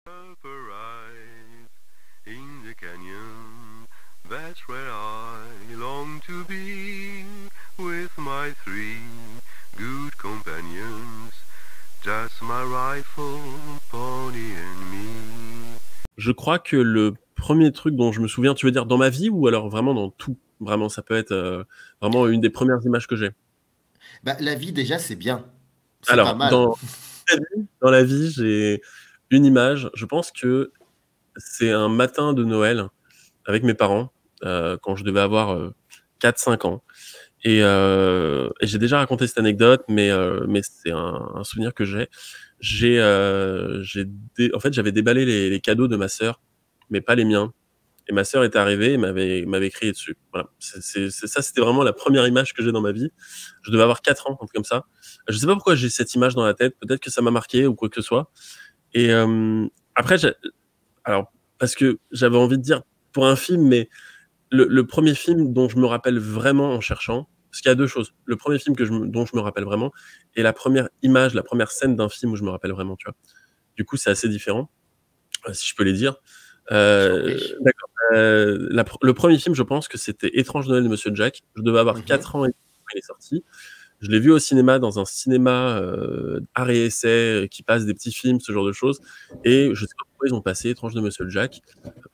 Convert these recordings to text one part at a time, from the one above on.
Rise in the canyon, that's where I long to be, with my three good companions, just my rifle, pony and me. Je crois que le premier truc dont je me souviens, tu veux dire dans ma vie ou alors vraiment dans tout? Vraiment, ça peut être vraiment une des premières images que j'ai. Bah, la vie, déjà, c'est bien. C'est pas Alors, mal. dans la vie, j'ai une image. Je pense que c'est un matin de Noël avec mes parents, quand je devais avoir 4-5 ans. Et j'ai déjà raconté cette anecdote, mais c'est un souvenir que j'ai. En fait, j'avais déballé les cadeaux de ma sœur, mais pas les miens. Et ma sœur était arrivée et m'avait crié dessus. Voilà. Ça, c'était vraiment la première image que j'ai dans ma vie. Je devais avoir 4 ans, un truc comme ça. Je sais pas pourquoi j'ai cette image dans la tête. Peut-être que ça m'a marqué ou quoi que ce soit. Et après, alors, parce que j'avais envie de dire pour un film, mais le premier film dont je me rappelle vraiment en cherchant, parce qu'il y a deux choses. Le premier film dont je me rappelle vraiment, et la première image, la première scène d'un film où je me rappelle vraiment, tu vois. Du coup, c'est assez différent, si je peux les dire. Je t'en prie. D'accord. Le premier film, je pense que c'était Étrange Noël de Monsieur Jack. Je devais avoir Mhm. 4 ans et demi quand il est sorti. Je l'ai vu au cinéma, dans un cinéma art et essai qui passe des petits films, ce genre de choses. Et je sais pas pourquoi ils ont passé Étrange de Monsieur Jack.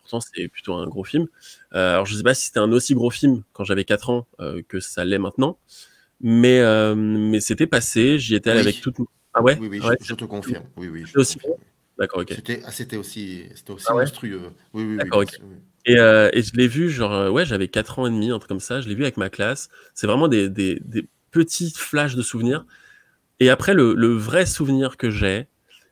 Pourtant, c'est plutôt un gros film. Alors, je sais pas si c'était un aussi gros film quand j'avais 4 ans que ça l'est maintenant. Mais c'était passé. J'y étais allé avec Oui, toute... Ah ouais? oui, oui, Ouais, je te confirme. Oui, oui, je c'était te aussi confirme. gros? D'accord, ok. C'était aussi Ah ouais? monstrueux. Oui, oui, oui, D'accord, bien ok. sûr. Oui. Et je l'ai vu, genre, ouais, j'avais 4 ans et demi, un truc comme ça. Je l'ai vu avec ma classe. C'est vraiment des petits flashs de souvenirs. Et après, le vrai souvenir que j'ai,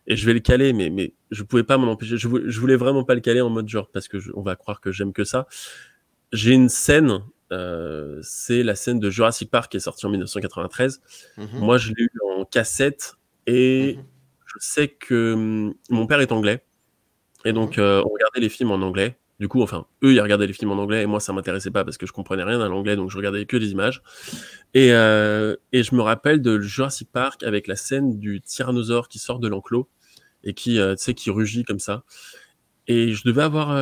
et je vais le caler, mais je pouvais pas m'en empêcher. Je voulais vraiment pas le caler en mode genre, parce que on va croire que j'aime que ça. J'ai une scène, c'est la scène de Jurassic Park qui est sortie en 1993. Mhm, Moi, je l'ai eu en cassette et mhm, je sais que mon père est anglais. Et donc, mhm. on regardait les films en anglais. Du coup, enfin, eux, ils regardaient les films en anglais et moi, ça m'intéressait pas parce que je comprenais rien à l'anglais, donc je regardais que les images. Et je me rappelle de Jurassic Park avec la scène du tyrannosaure qui sort de l'enclos et qui, tu sais, qui rugit comme ça. Et je devais avoir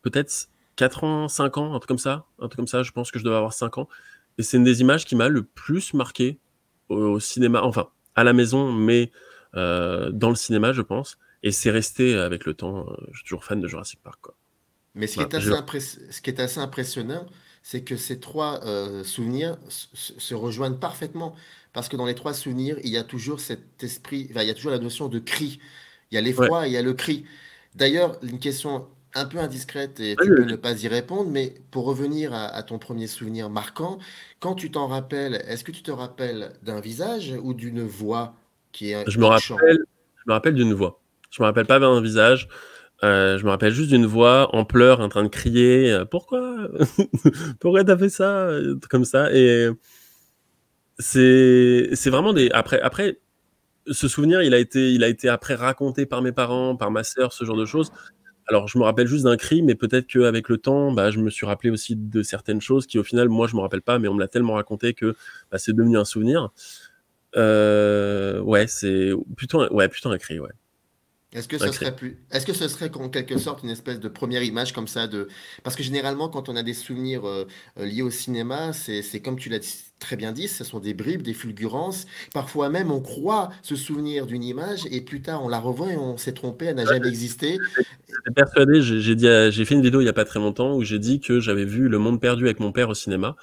peut-être 4 ans, 5 ans, un truc comme ça. Un truc comme ça, je pense que je devais avoir 5 ans. Et c'est une des images qui m'a le plus marqué au cinéma, enfin, à la maison, mais dans le cinéma, je pense. Et c'est resté avec le temps. Je suis toujours fan de Jurassic Park, quoi. Mais Voilà. ce qui est assez impressionnant, c'est que ces trois souvenirs se rejoignent parfaitement. Parce que dans les trois souvenirs, il y a toujours cet esprit, enfin, il y a toujours la notion de cri. Il y a Ouais. l'effroi et il y a le cri. D'ailleurs, une question un peu indiscrète, et tu Vas-y, peux ne vas-y. pas y répondre, mais pour revenir à ton premier souvenir marquant, quand tu t'en rappelles, est-ce que tu te rappelles d'un visage ou d'une voix qui est Je me hors champ? rappelle, je me rappelle d'une voix. Je me rappelle pas d'un visage. Je me rappelle juste d'une voix en pleurs, en train de crier pourquoi pourquoi t'as fait ça comme ça. Et c'est vraiment des après ce souvenir, il a été après raconté par mes parents, par ma sœur, ce genre de choses. Alors je me rappelle juste d'un cri, mais peut-être qu'avec le temps, bah, je me suis rappelé aussi de certaines choses qui au final moi je me rappelle pas, mais on me l'a tellement raconté que bah, c'est devenu un souvenir. Ouais, c'est plutôt un cri, ouais, un cri. Est-ce que ce serait en quelque sorte une espèce de première image comme ça de, parce que généralement quand on a des souvenirs liés au cinéma, c'est comme tu l'as très bien dit, ce sont des bribes, des fulgurances. Parfois même on croit se souvenir d'une image et plus tard on la revoit et on s'est trompé, elle n'a jamais existé. J'étais persuadé, j'ai fait une vidéo il y a pas très longtemps où j'ai dit que j'avais vu Le Monde Perdu avec mon père au cinéma.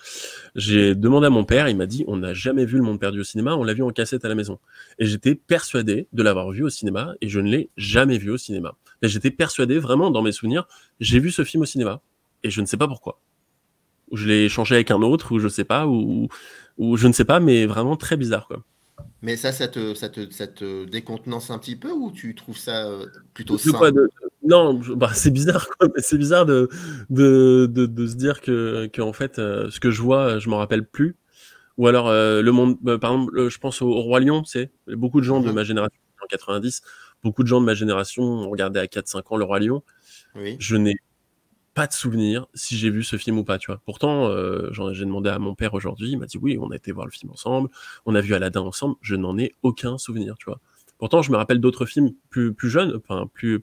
J'ai demandé à mon père, il m'a dit on n'a jamais vu Le Monde Perdu au cinéma, on l'a vu en cassette à la maison. Et j'étais persuadé de l'avoir vu au cinéma et je ne l'ai jamais vu au cinéma. Et j'étais persuadé vraiment dans mes souvenirs, j'ai vu ce film au cinéma et je ne sais pas pourquoi. Ou je l'ai échangé avec un autre ou je sais pas ou je ne sais pas, mais vraiment très bizarre quoi. Mais ça te décontenance un petit peu ou tu trouves ça plutôt De quoi sain? de non, bah, c'est bizarre quoi, mais c'est bizarre de se dire que en fait ce que je vois, je m'en rappelle plus. Ou alors le monde, par exemple, je pense au Roi Lion, tu sais, beaucoup de gens de ma Mhm. génération en 90, beaucoup de gens de ma génération ont regardé à 4-5 ans le Roi Lion. Oui. Je n'ai pas de souvenir si j'ai vu ce film ou pas, tu vois. Pourtant, j'ai demandé à mon père aujourd'hui, il m'a dit oui, on a été voir le film ensemble, on a vu Aladdin ensemble, je n'en ai aucun souvenir, tu vois. Pourtant, je me rappelle d'autres films plus jeunes, enfin plus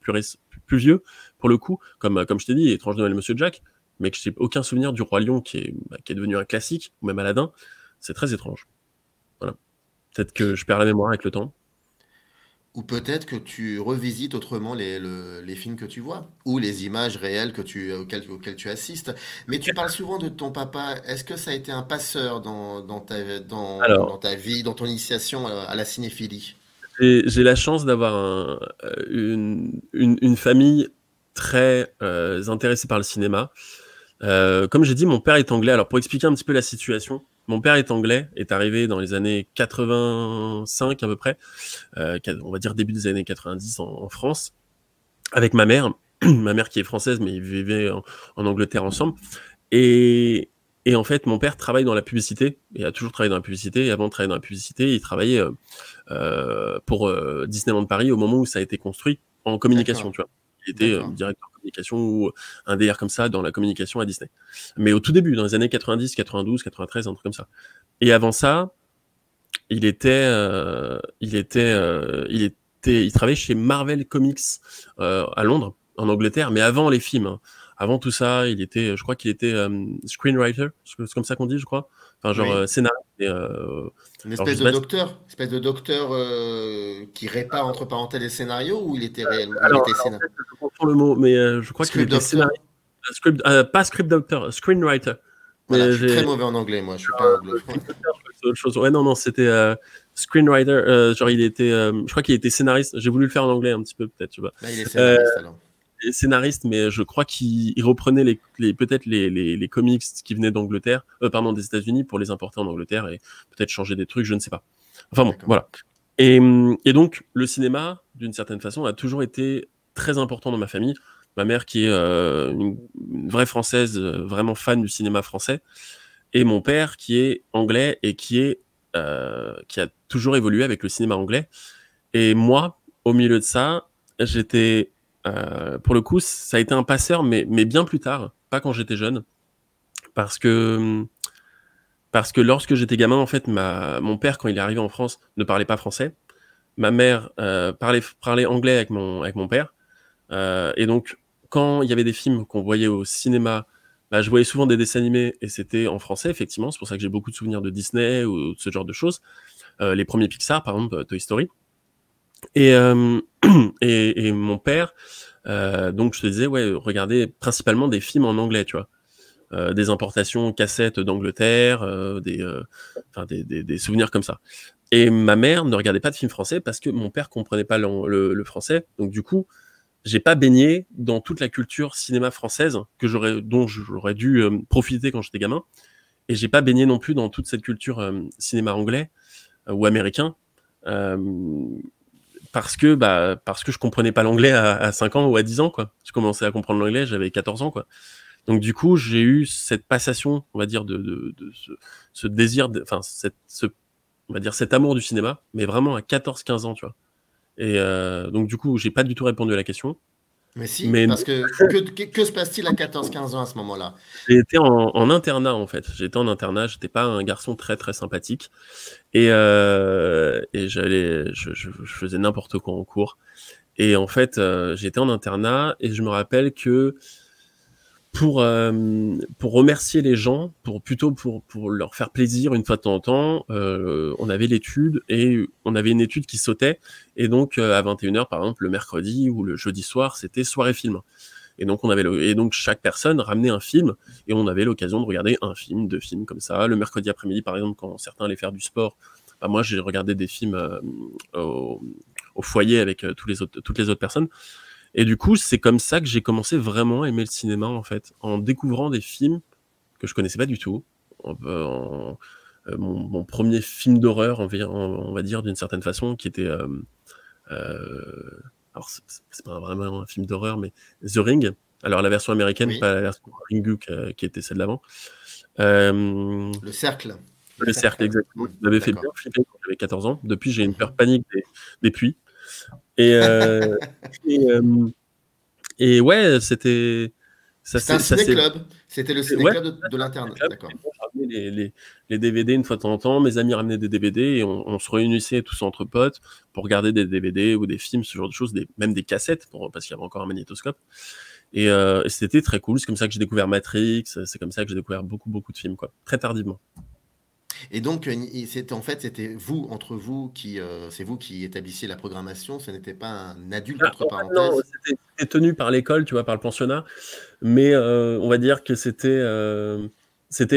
vieux, pour le coup, comme je t'ai dit, Étrange Noël Monsieur Jack, mais que je n'ai aucun souvenir du Roi Lion qui est devenu un classique, ou même Aladdin. C'est très étrange. Voilà. Peut-être que je perds la mémoire avec le temps. Ou peut-être que tu revisites autrement les films que tu vois, ou les images réelles auxquelles tu assistes. Mais tu parles souvent de ton papa. Est-ce que ça a été un passeur dans Alors, ta vie, dans ton initiation à la cinéphilie? j'ai la chance d'avoir une famille très intéressée par le cinéma. Comme j'ai dit, mon père est anglais. Alors, pour expliquer un petit peu la situation, mon père est anglais, est arrivé dans les années 85 à peu près, on va dire début des années 90 en France, avec ma mère, ma mère qui est française, mais ils vivaient en Angleterre ensemble. Et, et en fait, mon père travaille dans la publicité, et a toujours travaillé dans la publicité, et avant de travailler dans la publicité, il travaillait pour Disneyland Paris au moment où ça a été construit en communication, D'accord, tu vois. Il était d'accord. directeur de communication ou un DR comme ça dans la communication à Disney. Mais au tout début, dans les années 90, 92, 93, un truc comme ça. Et avant ça, il travaillait chez Marvel Comics à Londres, en Angleterre, mais avant les films. Hein. Avant tout ça, je crois qu'il était screenwriter, c'est comme ça qu'on dit, je crois. Enfin, genre Oui. scénariste. Une Alors, je sais pas si... espèce de docteur qui répare entre parenthèses les scénarios ou il était réel, il Alors, était en fait, je confonds le mot, mais je crois qu'il script était doctor? scénariste, pas script doctor, screenwriter. Voilà, Mais je suis très j'ai mauvais en anglais, moi, je suis pas anglophone. script doctor, je crois que c'est autre chose. Ouais, non, c'était screenwriter. Genre, je crois qu'il était scénariste. J'ai voulu le faire en anglais un petit peu, peut-être, tu vois. Là, il est Euh, scénariste alors. Scénariste, mais je crois qu'il reprenait peut-être les comics qui venaient d'Angleterre, pardon, des États-Unis pour les importer en Angleterre et peut-être changer des trucs, je ne sais pas. Enfin bon, D'accord. voilà. Et donc, le cinéma, d'une certaine façon, a toujours été très important dans ma famille. Ma mère, qui est une vraie française, vraiment fan du cinéma français, et mon père, qui est anglais et qui a toujours évolué avec le cinéma anglais. Et moi, au milieu de ça, j'étais, pour le coup, ça a été un passeur, mais bien plus tard, pas quand j'étais jeune, parce que lorsque j'étais gamin, en fait, mon père, quand il est arrivé en France, ne parlait pas français. Ma mère parlait anglais avec mon père. Et donc, quand il y avait des films qu'on voyait au cinéma, bah, je voyais souvent des dessins animés et c'était en français, effectivement. C'est pour ça que j'ai beaucoup de souvenirs de Disney ou de ce genre de choses. Les premiers Pixar, par exemple, Toy Story. Et, et mon père, donc je te disais, ouais, regardez principalement des films en anglais, tu vois. Des importations cassettes d'Angleterre, des souvenirs comme ça. Et ma mère ne regardait pas de films français parce que mon père comprenait pas le français. Donc du coup, j'ai pas baigné dans toute la culture cinéma française dont j'aurais dû profiter quand j'étais gamin. Et j'ai pas baigné non plus dans toute cette culture cinéma anglais ou américain. Euh, parce que je comprenais pas l'anglais à 5 ans ou à 10 ans, quoi. Je commençais à comprendre l'anglais, j'avais 14 ans, quoi. Donc du coup, j'ai eu cette passation, on va dire, de ce désir, enfin, on va dire, cet amour du cinéma, mais vraiment à 14-15 ans, tu vois. Et donc du coup, j'ai pas du tout répondu à la question. Mais si, Mais parce que se passe-t-il à 14-15 ans à ce moment-là? j'ai été en internat, en fait. J'étais en internat, j'étais pas un garçon très très sympathique. Et je faisais n'importe quoi en cours. Et en fait, j'étais en internat et je me rappelle que pour remercier les gens, pour leur faire plaisir une fois de temps en temps, on avait l'étude et on avait une étude qui sautait. Et donc, à 21h, par exemple, le mercredi ou le jeudi soir, c'était soirée film. Et donc, chaque personne ramenait un film et on avait l'occasion de regarder un film, 2 films comme ça. Le mercredi après-midi, par exemple, quand certains allaient faire du sport, bah, moi, j'ai regardé des films au foyer avec toutes les autres personnes. Et du coup, c'est comme ça que j'ai commencé vraiment à aimer le cinéma, en fait, en découvrant des films que je connaissais pas du tout. Mon premier film d'horreur, on va dire d'une certaine façon, qui était... alors, c'est pas vraiment un film d'horreur, mais The Ring. Alors, la version américaine, Oui, pas la version Ringu qui était celle d'avant. le cercle. Le cercle, exactement. Ça m'avait fait bien D'accord. flipper quand j'avais 14 ans. Depuis, j'ai une peur panique des puits. Et, et ouais, c'était... C'était un ciné-club. C'était le Ouais, ciné-club de l'internat. club. D'accord. ramener les DVD une fois de temps en temps. Mes amis ramenaient des DVD et on se réunissait tous entre potes pour regarder des DVD ou des films, ce genre de choses, même des cassettes, parce qu'il y avait encore un magnétoscope. Et c'était très cool. C'est comme ça que j'ai découvert Matrix. C'est comme ça que j'ai découvert beaucoup de films, quoi. Très tardivement. Et donc, en fait, c'était vous, entre vous, c'est vous qui établissiez la programmation, ce n'était pas un adulte, entre parenthèses. Non, c'était tenu par l'école, tu vois, par le pensionnat, mais on va dire que c'était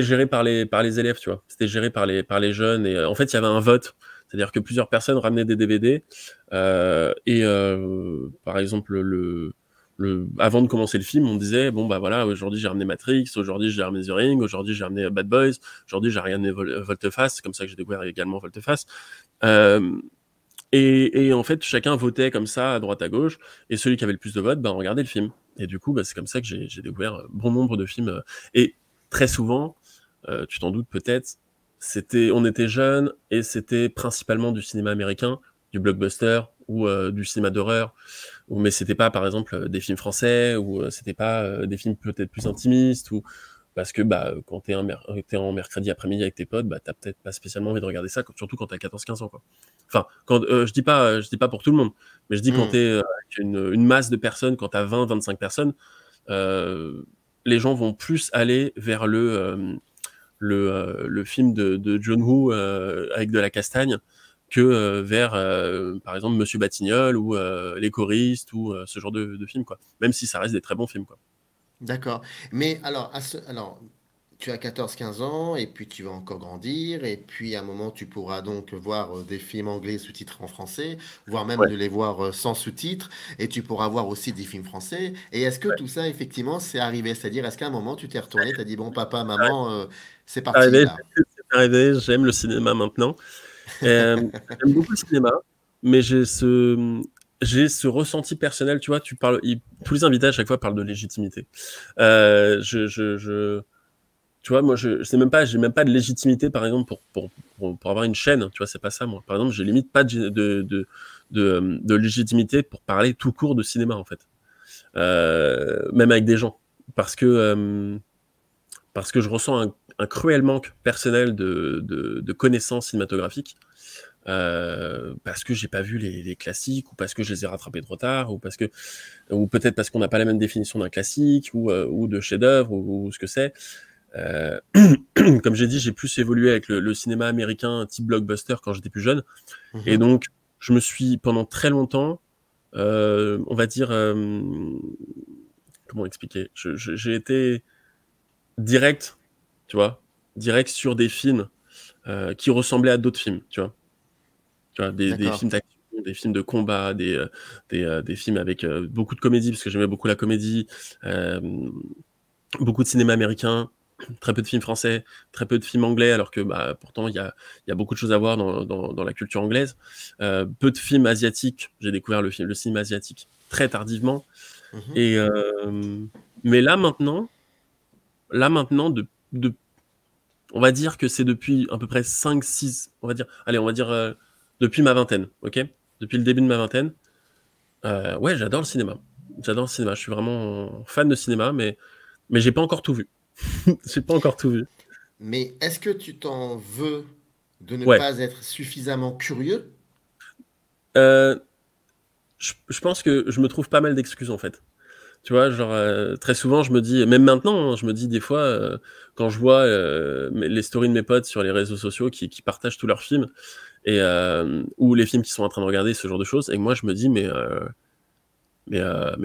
géré par les élèves, tu vois. C'était géré par les jeunes, et en fait, il y avait un vote, c'est-à-dire que plusieurs personnes ramenaient des DVD, et par exemple, avant de commencer le film, on disait, bon, bah voilà, aujourd'hui j'ai ramené Matrix, aujourd'hui j'ai ramené The Ring, aujourd'hui j'ai ramené Bad Boys, aujourd'hui j'ai ramené Volteface, c'est comme ça que j'ai découvert également Volteface. Et en fait, chacun votait comme ça, à droite, à gauche, et celui qui avait le plus de votes, on regardait le film. Et du coup, c'est comme ça que j'ai découvert bon nombre de films. Et très souvent, tu t'en doutes peut-être, on était jeunes, et c'était principalement du cinéma américain, du blockbuster, ou du cinéma d'horreur, mais c'était pas, par exemple, des films français, ou c'était pas des films peut-être plus intimistes, ou parce que quand t'es en mercredi après-midi avec tes potes, t'as peut-être pas spécialement envie de regarder ça, surtout quand t'as 14-15 ans, quoi. Enfin, je dis pas pour tout le monde, mais je dis quand t'es avec une masse de personnes, quand t'as 20-25 personnes, les gens vont plus aller vers le film de John Woo avec de la castagne que vers, par exemple, Monsieur Batignolles ou Les Choristes ou ce genre de film, quoi. Même si ça reste des très bons films, quoi. D'accord. Mais alors, tu as 14-15 ans, et puis tu vas encore grandir, et puis à un moment, tu pourras donc voir des films anglais sous-titrés en français, voire même Ouais. de les voir sans sous-titres, et tu pourras voir aussi des films français. Et est-ce que tout ça, effectivement, c'est arrivé? C'est-à-dire, est-ce qu'à un moment, tu t'es retourné, tu as dit, bon, papa, maman, c'est parti, là. C'est arrivé, j'aime le cinéma maintenant. J'aime beaucoup le cinéma, mais j'ai ce ressenti personnel, tu vois, tous les invités à chaque fois parlent de légitimité. Tu vois, moi, j'ai même pas de légitimité, par exemple, pour avoir une chaîne, tu vois, c'est pas ça, moi. Par exemple, j'ai limite pas de légitimité pour parler tout court de cinéma, en fait. Même avec des gens. Parce que je ressens un cruel manque personnel de connaissances cinématographiques, parce que j'ai pas vu les classiques, ou parce que je les ai rattrapés trop tard, ou peut-être parce qu'on n'a pas la même définition d'un classique, ou de chef-d'œuvre, ou ce que c'est. Comme j'ai dit, j'ai plus évolué avec le cinéma américain type blockbuster quand j'étais plus jeune. Et donc, je me suis, pendant très longtemps, on va dire, comment expliquer, j'ai été direct, tu vois, direct sur des films qui ressemblaient à d'autres films, tu vois, des films d'action, des films de combat, des films avec beaucoup de comédie, parce que j'aimais beaucoup la comédie, beaucoup de cinéma américain, très peu de films français, très peu de films anglais, alors que pourtant il y a beaucoup de choses à voir dans la culture anglaise. Peu de films asiatiques, j'ai découvert le cinéma asiatique très tardivement. Et mais là maintenant, on va dire que c'est depuis à peu près 5-6, on va dire depuis ma vingtaine, ok? Depuis le début de ma vingtaine, ouais, j'adore le cinéma. Je suis vraiment fan de cinéma, mais j'ai pas encore tout vu. J'ai pas encore tout vu. Mais est-ce que tu t'en veux de ne Ouais. pas être suffisamment curieux? Je pense que je me trouve pas mal d'excuses, en fait. Tu vois, genre, très souvent, je me dis, même maintenant, hein, je me dis des fois, quand je vois les stories de mes potes sur les réseaux sociaux qui partagent tous leurs films, ou les films qu'ils sont en train de regarder, ce genre de choses, et moi, je me dis, mais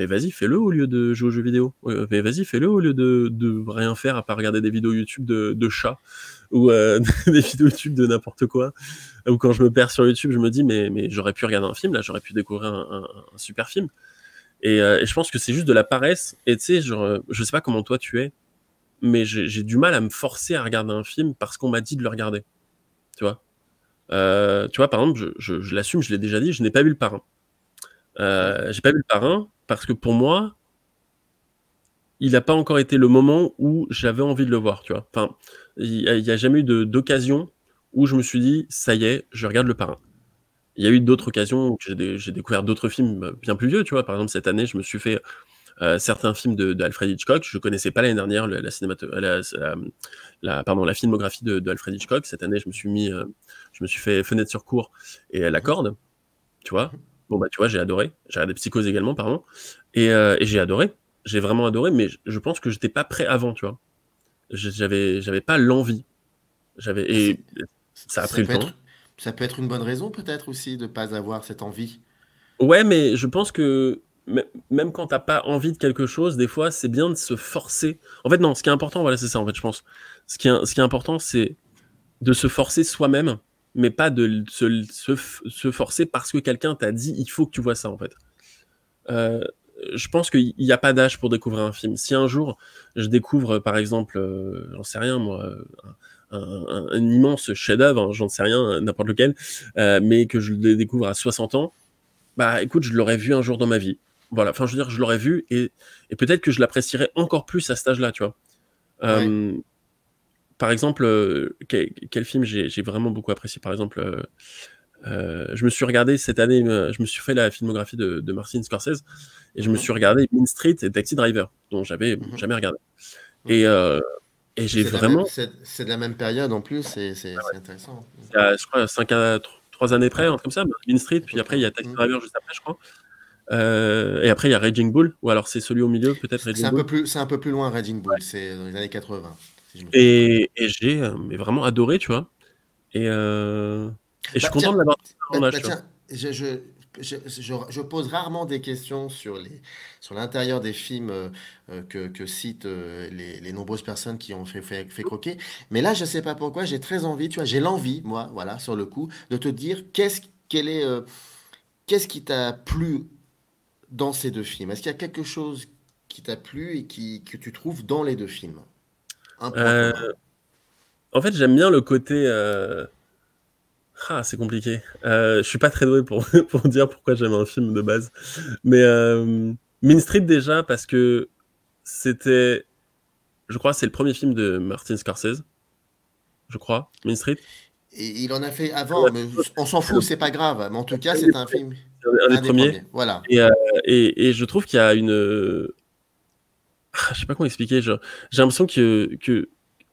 vas-y, fais-le au lieu de jouer aux jeux vidéo. Mais vas-y, fais-le au lieu de rien faire à part regarder des vidéos YouTube de chats, ou des vidéos YouTube de n'importe quoi. Ou quand je me perds sur YouTube, je me dis, mais j'aurais pu regarder un film, là, j'aurais pu découvrir un super film. Et je pense que c'est juste de la paresse. Et tu sais, genre, je sais pas comment toi tu es, mais j'ai du mal à me forcer à regarder un film parce qu'on m'a dit de le regarder. Tu vois, par exemple, je l'assume, je l'ai déjà dit, je n'ai pas vu Le Parrain. J'ai pas vu Le Parrain parce que pour moi, il n'a pas encore été le moment où j'avais envie de le voir, tu vois. Enfin, il y a jamais eu d'occasion où je me suis dit, ça y est, je regarde Le Parrain. Il y a eu d'autres occasions où j'ai découvert d'autres films bien plus vieux, tu vois. Par exemple, cette année, je me suis fait certains films d'Alfred Hitchcock. Je connaissais pas l'année dernière la filmographie de Alfred Hitchcock. Cette année, je me suis fait Fenêtre sur cour et La Corde, tu vois. Bon, bah, tu vois, j'ai adoré. J'ai regardé Psychose également, pardon. Et j'ai adoré. J'ai vraiment adoré, mais je pense que j'étais pas prêt avant, tu vois. J'avais pas l'envie. Et ça a Ça pris le peut temps. ça peut être une bonne raison peut-être aussi de ne pas avoir cette envie. Ouais, mais je pense que même quand t'as pas envie de quelque chose, des fois, c'est bien de se forcer. En fait, non, ce qui est important, voilà, c'est ça, en fait, je pense. Ce qui est important, c'est de se forcer soi-même, mais pas de se forcer parce que quelqu'un t'a dit il faut que tu vois ça, en fait. Euh, je pense qu'il n'y a pas d'âge pour découvrir un film. Si un jour je découvre, par exemple, j'en sais rien moi, un immense chef-d'œuvre, hein, j'en sais rien, n'importe lequel, mais que je le découvre à 60 ans, bah écoute, je l'aurais vu un jour dans ma vie. Voilà, enfin je veux dire, je l'aurais vu et peut-être que je l'apprécierais encore plus à cet âge-là, tu vois. Ouais. Par exemple, quel film j'ai vraiment beaucoup apprécié, par exemple. Je me suis regardé cette année, je me suis fait la filmographie de Martin Scorsese et je me suis regardé Mean Street et Taxi Driver, dont j'avais jamais regardé. Et, et j'ai vraiment, C'est de la même période en plus, c'est intéressant. je crois, 3 années près, un truc comme ça, Mean Street, À puis peu après près. il y a Taxi Driver juste après, je crois. Et après il y a Raging Bull, ou alors c'est celui au milieu, peut-être Raging Bull. C'est un peu plus loin, Raging Bull, c'est dans les années 80, si je me trompe pas. Et j'ai mais vraiment adoré, tu vois. Et je suis content Tiens, de l'avoir fait à mon âge, tu vois. tiens, je pose rarement des questions sur l'intérieur des films que citent les nombreuses personnes qui ont fait croquer. Mais là, je sais pas pourquoi, j'ai très envie, tu vois, j'ai l'envie, moi, voilà, sur le coup, de te dire qu'est-ce qui t'a plu dans ces deux films? Est-ce qu'il y a quelque chose qui t'a plu et que tu trouves dans les deux films? Un point Euh, commun. En fait, j'aime bien le côté. C'est compliqué. Je suis pas très doué pour, pour dire pourquoi j'aime un film de base. Mais Mean Street, déjà, parce que c'était. Je crois que c'est le premier film de Martin Scorsese. Je crois. Mean Street. Et il en a fait avant, mais on s'en fout, c'est pas grave. Mais en tout cas, Un des c'est un premiers. film, Un des un des premiers. premiers. Voilà. Et, et je trouve qu'il y a une. Je sais pas comment expliquer. J'ai l'impression que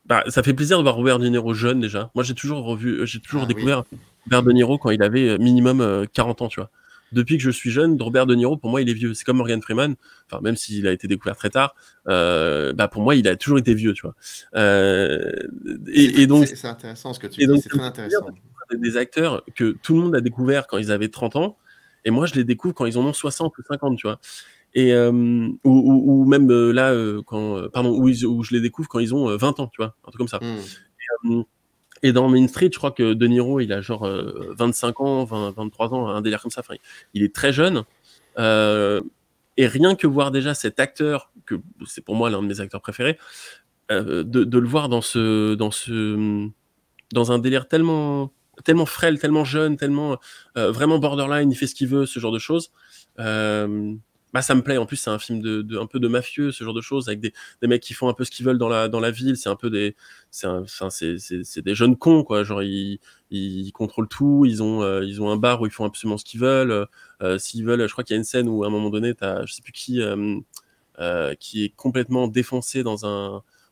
bah, ça fait plaisir de voir Robert De Niro jeune déjà. Moi, j'ai toujours Ah oui. découvert Robert De Niro quand il avait minimum 40 ans, tu vois. Depuis que je suis jeune, Robert De Niro, pour moi, il est vieux. C'est comme Morgan Freeman. Enfin, même s'il a été découvert très tard, bah, pour moi, il a toujours été vieux, tu vois. Euh, et donc, C'est intéressant ce que tu et dis, donc, c'est ça me très fait plaisir de intéressant. découvrir des acteurs que tout le monde a découvert quand ils avaient 30 ans. Et moi, je les découvre quand ils en ont 60 ou 50, tu vois. Et ou même là, pardon, où je les découvre quand ils ont 20 ans, tu vois, un truc comme ça. Hmm. Euh, et dans Main Street, je crois que De Niro, il a genre 25 ans, 23 ans, un délire comme ça. Enfin, il est très jeune. Euh, et rien que voir déjà cet acteur, que c'est pour moi l'un de mes acteurs préférés, de le voir dans un délire tellement frêle, tellement jeune, tellement vraiment borderline, il fait ce qu'il veut, ce genre de choses. Bah ça me plaît. En plus, c'est un film un peu de mafieux, ce genre de choses, avec des mecs qui font un peu ce qu'ils veulent dans la ville. C'est un peu c'est des jeunes cons, quoi. Genre, ils contrôlent tout. Ils ont un bar où ils font absolument ce qu'ils veulent. S'ils veulent, je crois qu'il y a une scène où à un moment donné, t'as, je sais plus qui est complètement défoncé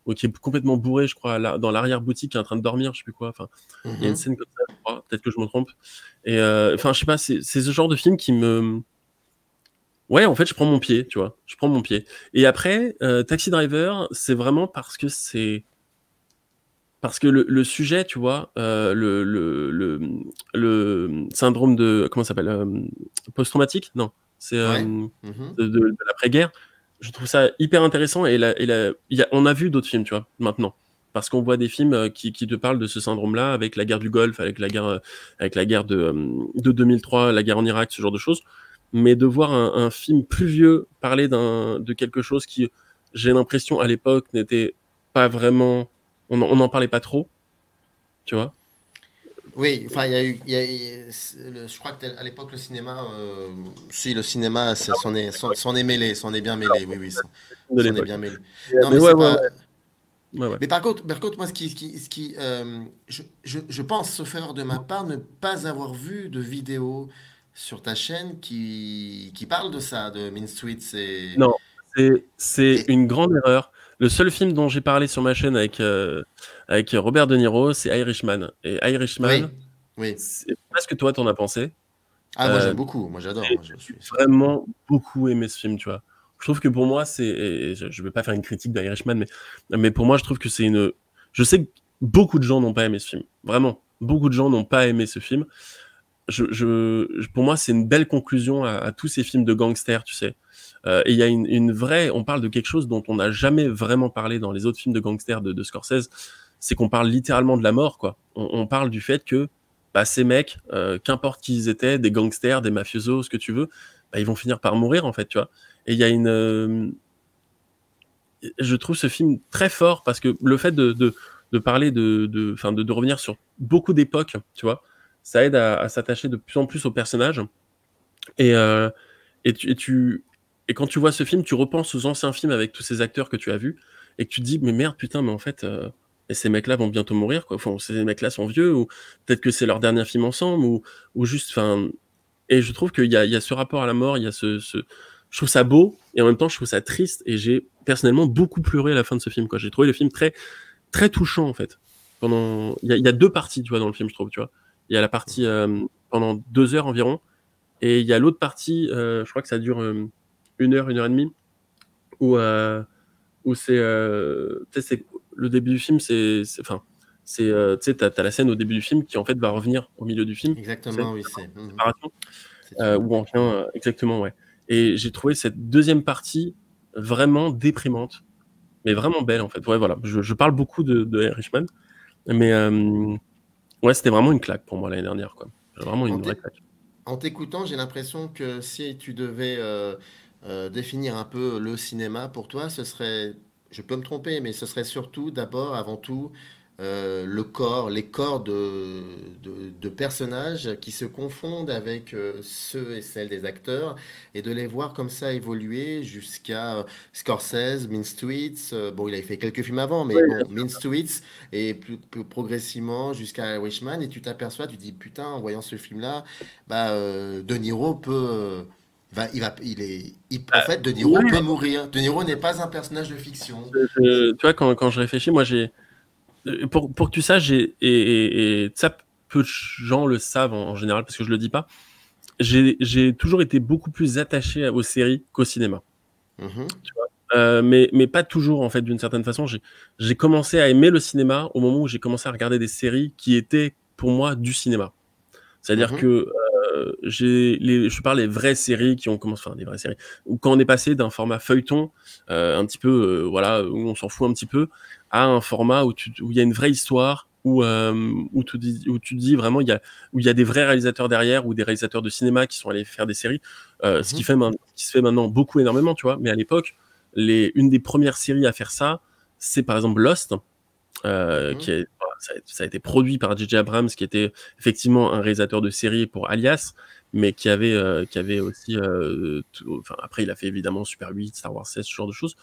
ou qui est complètement bourré, je crois, dans l'arrière-boutique, qui est en train de dormir, je sais plus quoi. Enfin, il y a une Mhm. scène comme ça, je crois. Peut-être que je me trompe. Et enfin, je sais pas, c'est ce genre de film qui me. Ouais, en fait, je prends mon pied, tu vois. Je prends mon pied. Et après, Taxi Driver, c'est vraiment parce que c'est. Parce que le sujet, tu vois, le syndrome de. Comment ça s'appelle post-traumatique? Non. C'est Ouais. Mhm. de l'après-guerre. Je trouve ça hyper intéressant. On a vu d'autres films, tu vois, maintenant. Parce qu'on voit des films qui te parlent de ce syndrome-là, avec la guerre du Golfe, avec la guerre de 2003, la guerre en Irak, ce genre de choses. Mais de voir un film plus vieux parler de quelque chose qui, j'ai l'impression, à l'époque, n'était pas vraiment. On n'en parlait pas trop, tu vois. Oui, enfin, je crois que à l'époque, le cinéma, si, le cinéma, s'en est mêlé, s'en est bien mêlé, oui, oui, De s'en est l'époque. bien mêlé. Non, Mais mais ouais, c'est ouais, pas. ouais. Ouais, ouais. Mais par contre, moi, je pense, sauf erreur de ma part, ne pas avoir vu de vidéo sur ta chaîne qui parle de ça, de Mean Street. Non, C'est Et une grande erreur. Le seul film dont j'ai parlé sur ma chaîne avec Robert De Niro, c'est Irishman. Et Irishman, oui, oui. c'est pas ce que toi t'en as pensé. Ah, moi Euh, j'aime beaucoup, moi j'adore. j'ai Moi, je suis... vraiment beaucoup aimé ce film, tu vois. Je trouve que pour moi, et je vais pas faire une critique d'Irishman, mais pour moi, je trouve que c'est une. Je sais que beaucoup de gens n'ont pas aimé ce film. Vraiment, beaucoup de gens n'ont pas aimé ce film. Pour moi, c'est une belle conclusion à tous ces films de gangsters, tu sais. Et il y a une vraie. On parle de quelque chose dont on n'a jamais vraiment parlé dans les autres films de gangsters de Scorsese. C'est qu'on parle littéralement de la mort, quoi. On parle du fait que bah, ces mecs, qu'importe qui ils étaient, des gangsters, des mafiosos, ce que tu veux, bah, ils vont finir par mourir, en fait, tu vois. Et il y a je trouve ce film très fort parce que le fait de parler de revenir sur beaucoup d'époques, tu vois, ça aide à s'attacher de plus en plus aux personnages. Et, euh, et quand tu vois ce film, tu repenses aux anciens films avec tous ces acteurs que tu as vus et que tu te dis, mais merde, putain, mais en fait, et ces mecs-là vont bientôt mourir, quoi. Enfin, ces mecs-là sont vieux, ou peut-être que c'est leur dernier film ensemble, ou juste, enfin. Et je trouve qu'il y a ce rapport à la mort, il y a je trouve ça beau, et en même temps, je trouve ça triste, et j'ai personnellement beaucoup pleuré à la fin de ce film, quoi. J'ai trouvé le film très, très touchant, en fait. Il y a deux parties, tu vois, dans le film, je trouve, tu vois. Il y a la partie pendant 2 heures environ, et il y a l'autre partie, je crois que ça dure 1 heure, 1 heure et demie, où c'est, tu sais, le début du film, enfin, tu sais, t'as la scène au début du film qui en fait va revenir au milieu du film, tu sais, Exactement, oui, c'est séparation, une où on boucle. revient, exactement, ouais. Et j'ai trouvé cette deuxième partie vraiment déprimante, mais vraiment belle en fait. Ouais, voilà, je parle beaucoup de Irishman, mais ouais, c'était vraiment une claque pour moi l'année dernière, quoi. Vraiment En une vraie t'é- claque. en t'écoutant, j'ai l'impression que si tu devais définir un peu le cinéma pour toi, ce serait, je peux me tromper, mais ce serait surtout d'abord, avant tout, le corps, les corps de personnages qui se confondent avec ceux et celles des acteurs et de les voir comme ça évoluer jusqu'à Scorsese, Mean Streets. Bon, il avait fait quelques films avant, mais Ouais, bon, Mean Streets et plus progressivement jusqu'à Irishman. Et tu t'aperçois, tu te dis, putain, en voyant ce film-là, bah, De Niro peut. En fait, De Niro ouais, peut mourir. De Niro n'est pas un personnage de fiction. tu vois, quand je réfléchis, moi, pour que tu saches, et ça, peu de gens le savent en général, parce que je le dis pas, j'ai toujours été beaucoup plus attaché aux séries qu'au cinéma. Mhm, Mais pas toujours, en fait, d'une certaine façon. J'ai commencé à aimer le cinéma au moment où j'ai commencé à regarder des séries qui étaient, pour moi, du cinéma. C'est-à-dire mhm, que je parle des vraies séries qui ont commencé, enfin des vraies séries, où quand on est passé d'un format feuilleton, un petit peu, voilà, où on s'en fout un petit peu, à un format où il y a une vraie histoire, où tu dis vraiment, où il y a des vrais réalisateurs derrière, ou des réalisateurs de cinéma qui sont allés faire des séries, mhm, qui se fait maintenant beaucoup, énormément, tu vois. Mais à l'époque, une des premières séries à faire ça, c'est par exemple Lost, mhm, voilà, ça a été produit par J.J. Abrams, qui était effectivement un réalisateur de série pour Alias, mais qui avait aussi, enfin, après il a fait évidemment Super 8, Star Wars 16, ce genre de choses,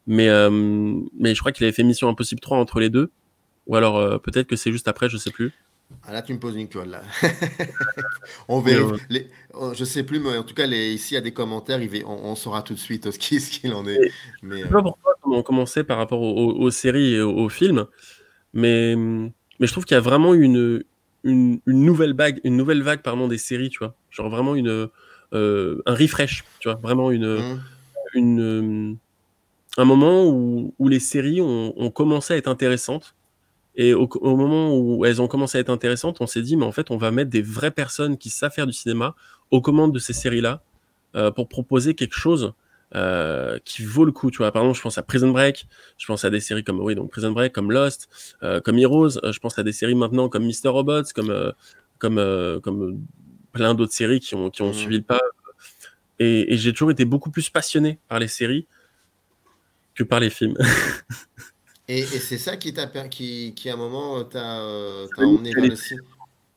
mais je crois qu'il avait fait Mission Impossible 3 entre les deux, ou alors peut-être que c'est juste après, je sais plus. Ah, là, tu me poses une colle, là. On Mais, vérifie. Je sais plus, mais en tout cas, ici, il y a des commentaires. On saura tout de suite ce qu'il en est. je Mais sais pas pourquoi comment on commençait par rapport aux séries et aux films, mais, mais je trouve qu'il y a vraiment une nouvelle vague, pardon, des séries, tu vois. Genre vraiment un refresh, tu vois. Vraiment mhm, une, un moment où les séries ont commencé à être intéressantes. Et au moment où elles ont commencé à être intéressantes, on s'est dit, mais en fait, on va mettre des vraies personnes qui savent faire du cinéma aux commandes de ces séries-là, pour proposer quelque chose qui vaut le coup. Tu vois, par exemple, je pense à Prison Break, je pense à des séries comme, oui, donc Prison Break, comme Lost, comme Heroes, je pense à des séries maintenant comme Mr. Robots, comme plein d'autres séries qui ont suivi mhm. le pas. Et j'ai toujours été beaucoup plus passionné par les séries que par les films. Et c'est ça qui, à un moment, t'a emmené vers le cinéma.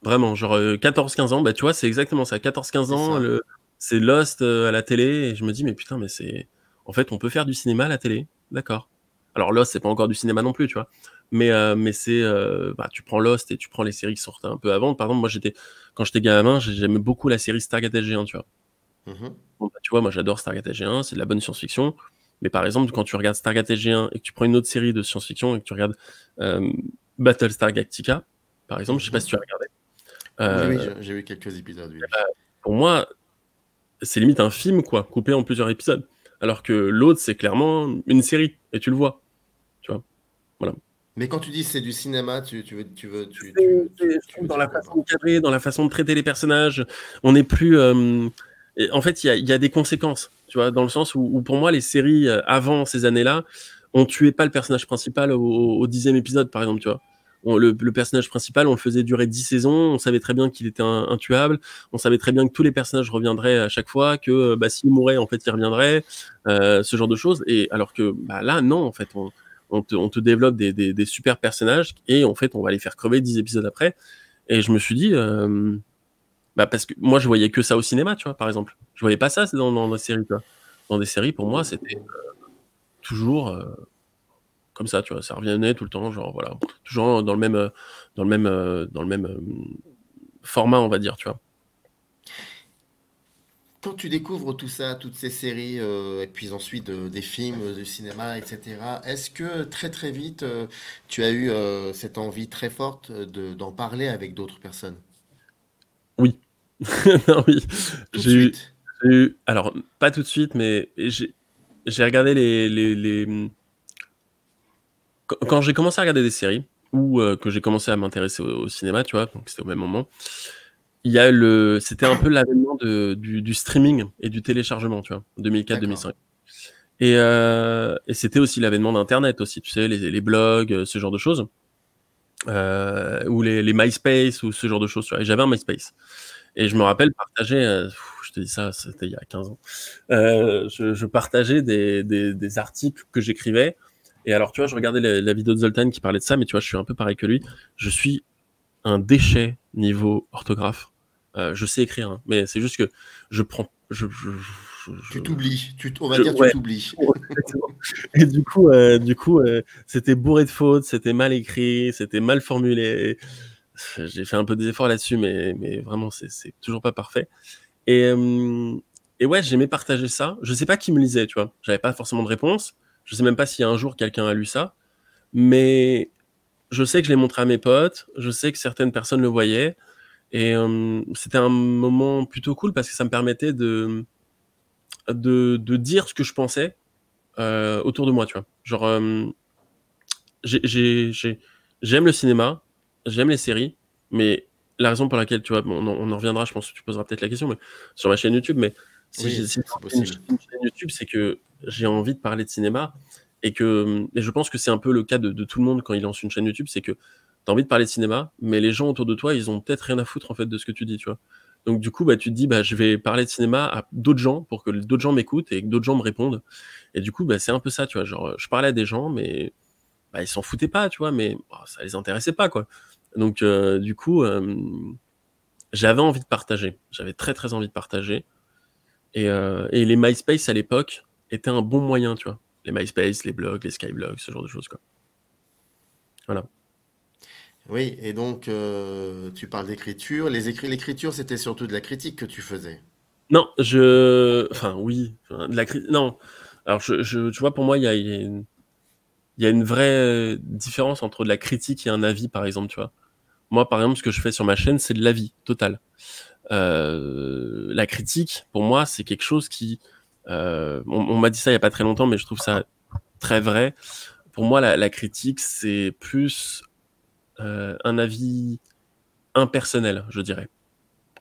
Vraiment, genre 14-15 ans, bah tu vois, c'est exactement ça. 14-15 C'est ans, ça. c'est Lost à la télé, et je me dis, mais putain, mais c'est. En fait, on peut faire du cinéma à la télé, d'accord. Alors Lost, c'est pas encore du cinéma non plus, tu vois. Mais c'est. Bah, tu prends Lost et tu prends les séries qui sortaient un peu avant. Par exemple, quand j'étais gamin, j'aimais beaucoup la série Stargate SG1, tu vois. Mhm, Bon, bah, tu vois, moi j'adore Stargate SG1, c'est de la bonne science-fiction. Mais par exemple, quand tu regardes Stargate SG1 et que tu prends une autre série de science-fiction et que tu regardes Battlestar Galactica, par exemple, je sais pas si tu as regardé. Oui, j'ai vu quelques épisodes, oui. Pour moi, c'est limite un film, quoi, coupé en plusieurs épisodes. Alors que l'autre, c'est clairement une série, et tu le vois, tu vois. Voilà. Mais quand tu dis c'est du cinéma, tu veux Dans dire la quoi, façon de cadrer, dans la façon de traiter les personnages, on n'est plus. En fait, il y a des conséquences, tu vois, dans le sens où pour moi, les séries avant ces années-là, on tuait pas le personnage principal au 10e épisode, par exemple, tu vois. Le personnage principal, on le faisait durer 10 saisons, on savait très bien qu'il était intuable, on savait très bien que tous les personnages reviendraient à chaque fois, que s'il mourait, en fait, il reviendrait, ce genre de choses. Et alors que là, non, en fait, on te développe des super personnages et en fait, on va les faire crever 10 épisodes après. Et je me suis dit, parce que moi, je voyais que ça au cinéma, tu vois, par exemple. Je voyais pas ça dans des séries, tu vois. Dans des séries, pour moi, c'était toujours comme ça, tu vois. Ça revenait tout le temps, genre, voilà. Toujours dans le même format, on va dire, tu vois. Quand tu découvres tout ça, toutes ces séries, et puis ensuite des films, du cinéma, etc., est-ce que très très vite, tu as eu cette envie très forte d'en parler avec d'autres personnes? Oui. Non, oui. Tout de suite. Alors, pas tout de suite, mais j'ai regardé quand j'ai commencé à regarder des séries, ou que j'ai commencé à m'intéresser au cinéma, tu vois, donc c'était au même moment, c'était un peu l'avènement du streaming et du téléchargement, tu vois, 2004-2005. Et c'était aussi l'avènement d'Internet aussi, tu sais, les blogs, ce genre de choses, ou les MySpace, ou ce genre de choses, tu vois. Et j'avais un MySpace. Et je me rappelle partager, je te dis ça, c'était il y a 15 ans, je partageais des articles que j'écrivais. Et alors, tu vois, je regardais la vidéo de Zoltan qui parlait de ça, mais tu vois, je suis un peu pareil que lui. Je suis un déchet niveau orthographe. Je sais écrire, hein, mais c'est juste que je prends. Tu t'oublies. On va dire tu Ouais. t'oublies. Et du coup, c'était bourré de fautes, c'était mal écrit, c'était mal formulé. J'ai fait un peu des efforts là-dessus, mais vraiment, c'est toujours pas parfait. Et ouais, j'aimais partager ça. Je sais pas qui me lisait, tu vois. J'avais pas forcément de réponse. Je sais même pas si un jour quelqu'un a lu ça. Mais je sais que je l'ai montré à mes potes. Je sais que certaines personnes le voyaient. Et c'était un moment plutôt cool parce que ça me permettait de dire ce que je pensais autour de moi, tu vois. Genre, j'aime le cinéma, j'aime les séries, mais la raison pour laquelle, tu vois, on en reviendra, je pense que tu poseras peut-être la question, mais sur ma chaîne YouTube, mais si C'est une possible. chaîne YouTube, c'est que j'ai envie de parler de cinéma et je pense que c'est un peu le cas de tout le monde quand il lance une chaîne YouTube, c'est que tu as envie de parler de cinéma, mais les gens autour de toi, ils ont peut-être rien à foutre en fait de ce que tu dis, tu vois. Donc du coup, tu te dis, je vais parler de cinéma à d'autres gens pour que d'autres gens m'écoutent et que d'autres gens me répondent. Et du coup, c'est un peu ça, tu vois. Genre, je parlais à des gens, mais ils s'en foutaient pas, tu vois, mais ça les intéressait pas, quoi. Donc, du coup, j'avais envie de partager. J'avais très, très envie de partager. Et les MySpace, à l'époque, étaient un bon moyen, tu vois. Les MySpace, les blogs, les Skyblogs, ce genre de choses, quoi. Voilà. Oui, et donc tu parles d'écriture. L'écriture, c'était surtout de la critique que tu faisais. Non, enfin, oui. Enfin, non. Alors, tu vois, pour moi, il y a une vraie différence entre de la critique et un avis, par exemple, tu vois. Moi, par exemple, ce que je fais sur ma chaîne, c'est de l'avis total. La critique, pour moi, c'est quelque chose qui... on m'a dit ça il n'y a pas très longtemps, mais je trouve ça très vrai. Pour moi, la critique, c'est plus un avis impersonnel, je dirais.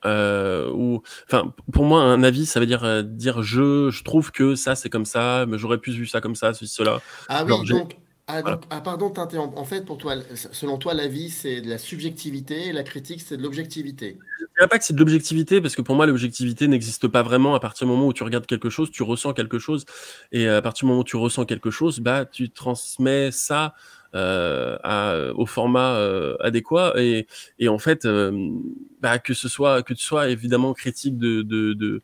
Pour moi, un avis, ça veut dire je trouve que ça, c'est comme ça, mais j'aurais pu vu ça comme ça, ceci, cela. Ah Genre, oui, voilà. pardon, t'interromps. En fait, pour toi, selon toi, la vie, c'est de la subjectivité et la critique, c'est de l'objectivité. Je dirais pas que c'est de l'objectivité, parce que pour moi, l'objectivité n'existe pas vraiment. À partir du moment où tu regardes quelque chose, tu ressens quelque chose. Et à partir du moment où tu ressens quelque chose, tu transmets ça au format adéquat. Et en fait, que tu sois évidemment critique de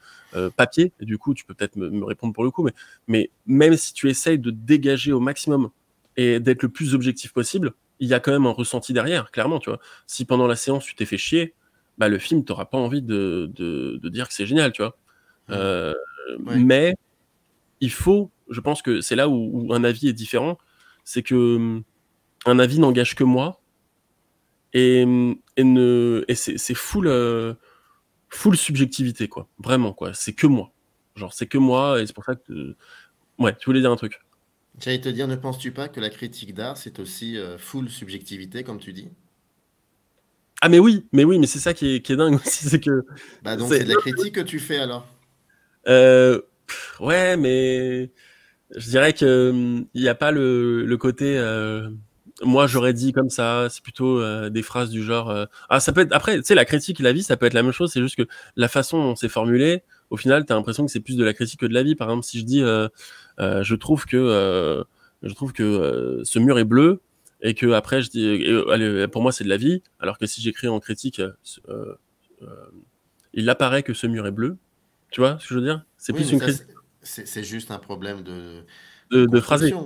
papier, et du coup, tu peux peut-être me répondre pour le coup, mais même si tu essayes de dégager au maximum et d'être le plus objectif possible, il y a quand même un ressenti derrière, clairement, tu vois. Si pendant la séance, tu t'es fait chier, le film, t'auras pas envie de dire que c'est génial, tu vois. Ouais. Mais il faut je pense que c'est là où un avis est différent. C'est que un avis n'engage que moi et c'est full subjectivité, quoi. Vraiment, quoi. C'est que moi. Genre, c'est que moi et c'est pour ça que... Ouais, tu voulais dire un truc. J'allais te dire, ne penses-tu pas que la critique d'art, c'est aussi full subjectivité, comme tu dis? Ah mais c'est ça qui est dingue aussi, c'est que... Bah donc c'est C'est... de la critique que tu fais alors. Ouais, mais je dirais que il n'y a pas le côté moi j'aurais dit comme ça, c'est plutôt des phrases du genre ah ça peut être après tu sais la critique et la vie ça peut être la même chose, c'est juste que la façon dont c'est formulé, au final tu as l'impression que c'est plus de la critique que de la vie. Par exemple, si je dis je trouve que ce mur est bleu et que après je dis allez, pour moi c'est de la vie, alors que si j'écris en critique euh, euh, il apparaît que ce mur est bleu, tu vois ce que je veux dire? C'est Oui, plus mais une ça, critique c'est juste un problème de phrasé. de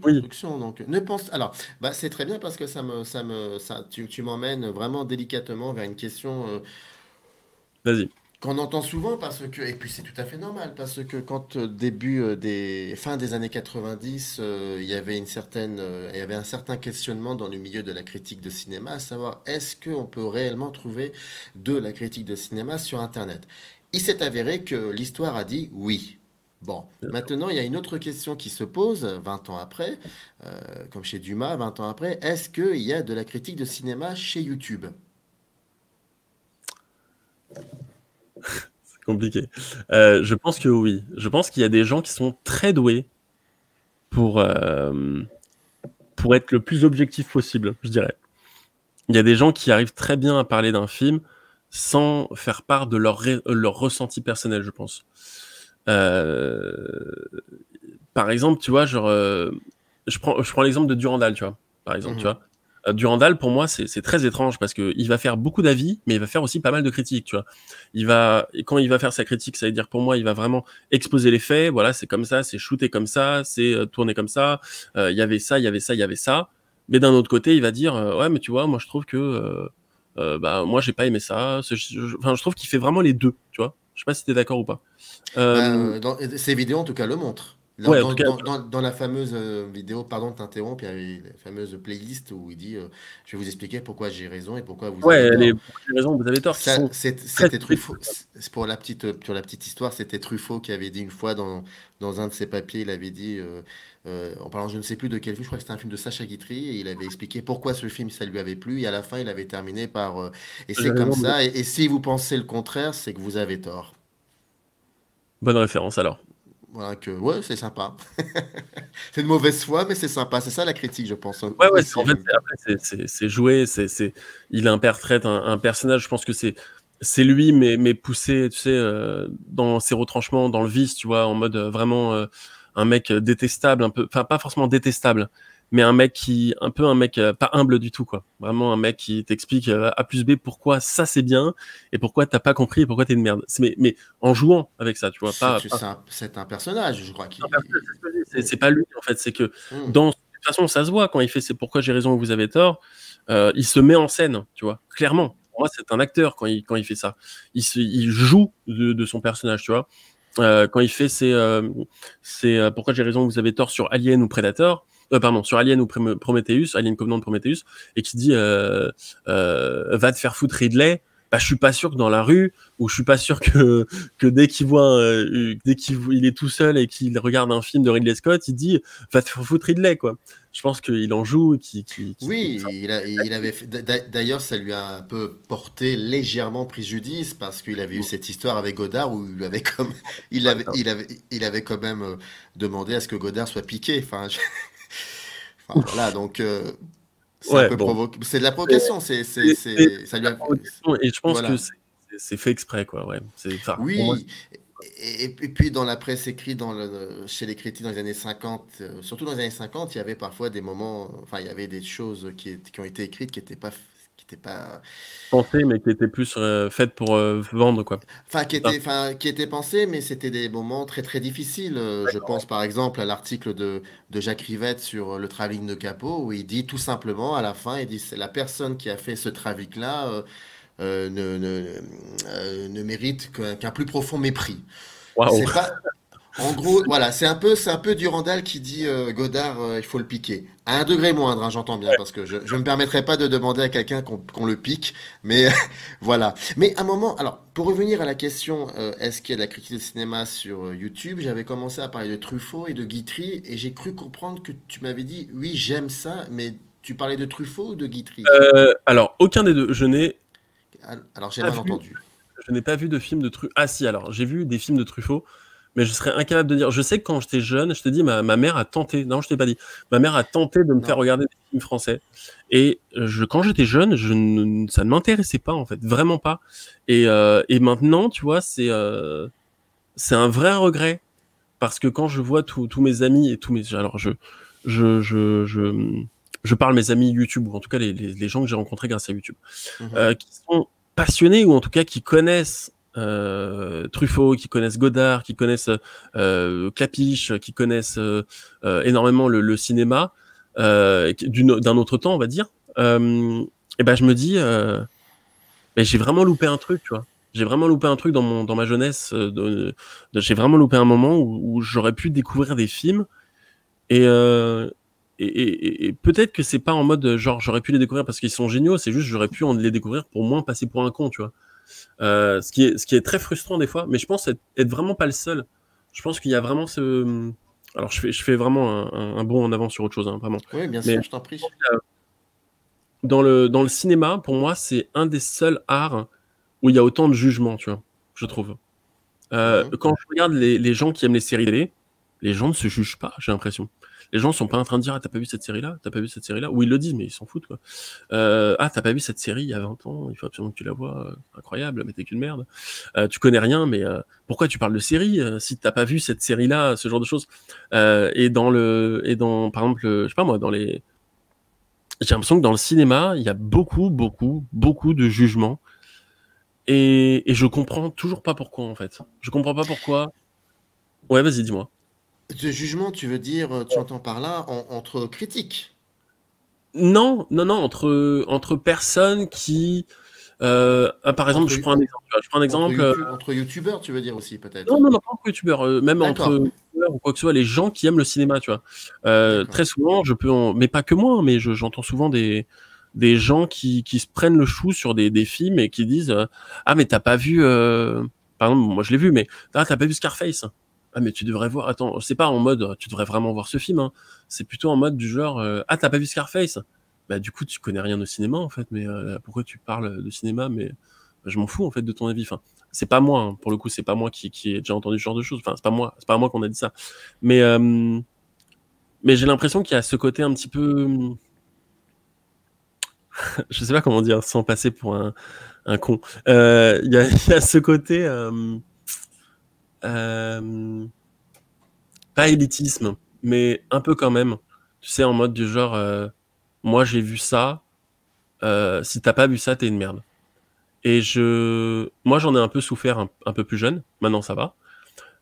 Oui, construction. Donc, ne pense. Alors, bah, c'est très bien parce que tu m'emmènes vraiment délicatement vers une question vas-y. qu'on entend souvent parce que, et puis c'est tout à fait normal parce que quand fin des années 90, il y avait un certain questionnement dans le milieu de la critique de cinéma, à savoir est-ce qu'on peut réellement trouver de la critique de cinéma sur Internet? Il s'est avéré que l'histoire a dit oui. Bon, maintenant il y a une autre question qui se pose 20 ans après, comme chez Dumas, 20 ans après, est-ce qu'il y a de la critique de cinéma chez YouTube? C'est compliqué. Je pense que oui. Je pense qu'il y a des gens qui sont très doués pour, euh, pour être le plus objectif possible, je dirais. Il y a des gens qui arrivent très bien à parler d'un film sans faire part de leur ressenti personnel, je pense. Euh, Par exemple, tu vois, genre, je prends l'exemple de Durandal, tu vois. Par exemple, tu Mhm. vois. Durandal, pour moi, c'est très étrange parce que il va faire beaucoup d'avis, mais il va faire aussi pas mal de critiques, tu vois. Et quand il va faire sa critique, ça veut dire pour moi, il va vraiment exposer les faits. Voilà, c'est comme ça, c'est shooté comme ça, c'est tourné comme ça. Il y avait ça, il y avait ça, il y avait ça. Mais d'un autre côté, il va dire, ouais, mais tu vois, moi, je trouve que, bah, moi, j'ai pas aimé ça. Enfin, je trouve qu'il fait vraiment les deux, tu vois. Je sais pas si t'es d'accord ou pas. Bah, Euh, ces vidéos, en tout cas, le montrent. ouais, en tout cas, Dans la fameuse vidéo, pardon de t'interrompre, il y avait la fameuse playlist où il dit je vais vous expliquer pourquoi j'ai raison et pourquoi vous avez ouais, tort. pour les raisons, vous avez tort, qui Ça, sont très c'était Truffaut. subjectives. Pour la petite histoire, c'était Truffaut qui avait dit une fois dans un de ses papiers, il avait dit, en parlant, je ne sais plus de quel film, je crois que c'était un film de Sacha Guitry, et il avait expliqué pourquoi ce film, ça lui avait plu, et à la fin, il avait terminé par et J'ai c'est comme raison, mais ça, et si vous pensez le contraire, c'est que vous avez tort. bonne référence alors. Voilà que, ouais, c'est sympa. C'est de mauvaise foi, mais c'est sympa. C'est ça la critique, je pense Ouais, ouais, aussi. en fait, après, c'est joué, il interprète un personnage, je pense que c'est lui, mais poussé, tu sais, dans ses retranchements, dans le vice, tu vois, en mode vraiment un mec détestable, un peu, enfin, pas forcément détestable, mais un peu un mec pas humble du tout, quoi. Vraiment un mec qui t'explique A plus B pourquoi ça c'est bien et pourquoi t'as pas compris et pourquoi t'es une merde. Mais en jouant avec ça, tu vois, pas C'est un personnage, je crois. c'est pas lui en fait, c'est que Hmm. dans de toute façon ça se voit quand il fait c'est pourquoi j'ai raison ou vous avez tort, il se met en scène, tu vois, clairement. Pour moi, c'est un acteur quand il fait ça. Il joue de son personnage, tu vois. Quand il fait c'est pourquoi j'ai raison, vous avez tort sur Alien ou Predator, pardon, sur Alien ou Prometheus, Alien Covenant de Prometheus, et qui dit va te faire foutre Ridley. Bah, je suis pas sûr que dans la rue, ou je suis pas sûr que dès qu'il est tout seul et qu'il regarde un film de Ridley Scott, il dit va te faire foutre Ridley, quoi. Je pense qu'il en joue, Oui, il avait d'ailleurs, ça lui a un peu porté légèrement préjudice parce qu'il avait eu cette histoire avec Godard où il avait comme, il avait quand même demandé à ce que Godard soit piqué. Enfin, enfin, voilà, donc c'est un ouais, peu bon, provoqué. C'est de la provocation. Ça lui a, et je pense que voilà. c'est fait exprès, quoi. Ouais, enfin, pour moi, Oui, et puis dans la presse écrite, chez les critiques dans les années 50, surtout dans les années 50, il y avait parfois des moments, enfin il y avait des choses qui ont été écrites qui étaient pas, pensé, mais qui était plus faite pour vendre, quoi. C'est ça. enfin, qui étaient pensées, mais c'était des moments très très difficiles. Je pense par exemple à l'article de Jacques Rivette sur le travelling de Capot, où il dit tout simplement à la fin, il dit c'est la personne qui a fait ce travelling-là ne mérite qu'un plus profond mépris. Waouh. C'est pas, En gros, voilà, c'est un peu Durandal qui dit Godard, il faut le piquer. À un degré moindre, hein, j'entends bien, parce que je me permettrai pas de demander à quelqu'un qu'on le pique, mais voilà. Mais à un moment, alors, pour revenir à la question, est-ce qu'il y a de la critique de cinéma sur YouTube, j'avais commencé à parler de Truffaut et de Guitry, et j'ai cru comprendre que tu m'avais dit, oui, j'aime ça, mais tu parlais de Truffaut ou de Guitry? Alors, aucun des deux. Alors, j'ai Pas mal vu, entendu. je n'ai pas vu de film de Truffaut. Ah si, alors, j'ai vu des films de Truffaut, mais je serais incapable de dire. Je sais que quand j'étais jeune, je te dis, ma mère a tenté. Non, je t'ai pas dit. Ma mère a tenté de me faire Non. regarder des films français. Et quand j'étais jeune, ça ne m'intéressait pas, en fait. Vraiment pas. Et maintenant, tu vois, c'est un vrai regret. Parce que quand je vois tous mes amis et tous mes. Alors, je, je, je, je parle mes amis YouTube, ou en tout cas les gens que j'ai rencontrés grâce à YouTube, Mhm. qui sont passionnés, ou en tout cas qui connaissent Truffaut, qui connaissent Godard, qui connaissent Clapiche, qui connaissent énormément le cinéma d'un autre temps, on va dire. Et ben je me dis, ben, j'ai vraiment loupé un truc, tu vois. J'ai vraiment loupé un truc dans ma jeunesse. J'ai vraiment loupé un moment où j'aurais pu découvrir des films et, et peut-être que c'est pas en mode genre j'aurais pu les découvrir parce qu'ils sont géniaux, c'est juste j'aurais pu les découvrir pour moins passer pour un con, tu vois. Ce qui est très frustrant des fois, mais je pense être vraiment pas le seul. Je pense qu'il y a vraiment ce. Alors je fais vraiment un bond en avant sur autre chose, hein, vraiment. Oui, bien Mais sûr, je t'en prie. dans le cinéma, pour moi, c'est un des seuls arts où il y a autant de jugement, tu vois, je trouve. Mhm. Quand je regarde les gens qui aiment les séries télé, les gens ne se jugent pas, j'ai l'impression. Les gens sont pas en train de dire ah t'as pas vu cette série-là, t'as pas vu cette série-là, ou ils le disent mais ils s'en foutent quoi. Ah t'as pas vu cette série il y a 20 ans, il faut absolument que tu la vois, incroyable, mais t'es qu'une merde. Tu connais rien, mais pourquoi tu parles de série si t'as pas vu cette série-là, ce genre de choses. Par exemple, je sais pas moi, j'ai l'impression que dans le cinéma il y a beaucoup beaucoup beaucoup de jugements et je comprends toujours pas pourquoi en fait. Je comprends pas pourquoi. Ouais, vas-y, dis-moi. De jugement, tu veux dire, tu entends par là, entre critiques, Non, non, non, entre personnes qui, par exemple, entre, je prends un exemple. Je prends un exemple. entre youtubeurs, tu veux dire aussi, Non, peut-être. non, non, pas entre youtubeurs, même entre D'accord, youtubeurs ou quoi que ce soit, les gens qui aiment le cinéma, tu vois. d'accord. Très souvent, mais pas que moi, hein, mais j'entends souvent des gens qui se prennent le chou sur des films et qui disent ah, mais t'as pas vu. Par exemple, moi je l'ai vu, mais t'as pas vu Scarface. Ah, mais tu devrais voir. Attends, c'est pas en mode tu devrais vraiment voir ce film, hein. C'est plutôt en mode du genre ah, t'as pas vu Scarface. Bah, du coup, tu connais rien au cinéma, en fait, mais pourquoi tu parles de cinéma? Mais bah, je m'en fous, en fait, de ton avis. Enfin, c'est pas moi, hein, pour le coup, c'est pas moi qui ai déjà entendu ce genre de choses. Enfin, c'est pas à moi qu'on a dit ça. Mais, euh, mais j'ai l'impression qu'il y a ce côté un petit peu, je sais pas comment dire, sans passer pour un con. Il y a ce côté, euh, pas élitisme, mais un peu quand même. Tu sais, en mode du genre, moi j'ai vu ça, si t'as pas vu ça, t'es une merde. Moi j'en ai un peu souffert un peu plus jeune, maintenant ça va.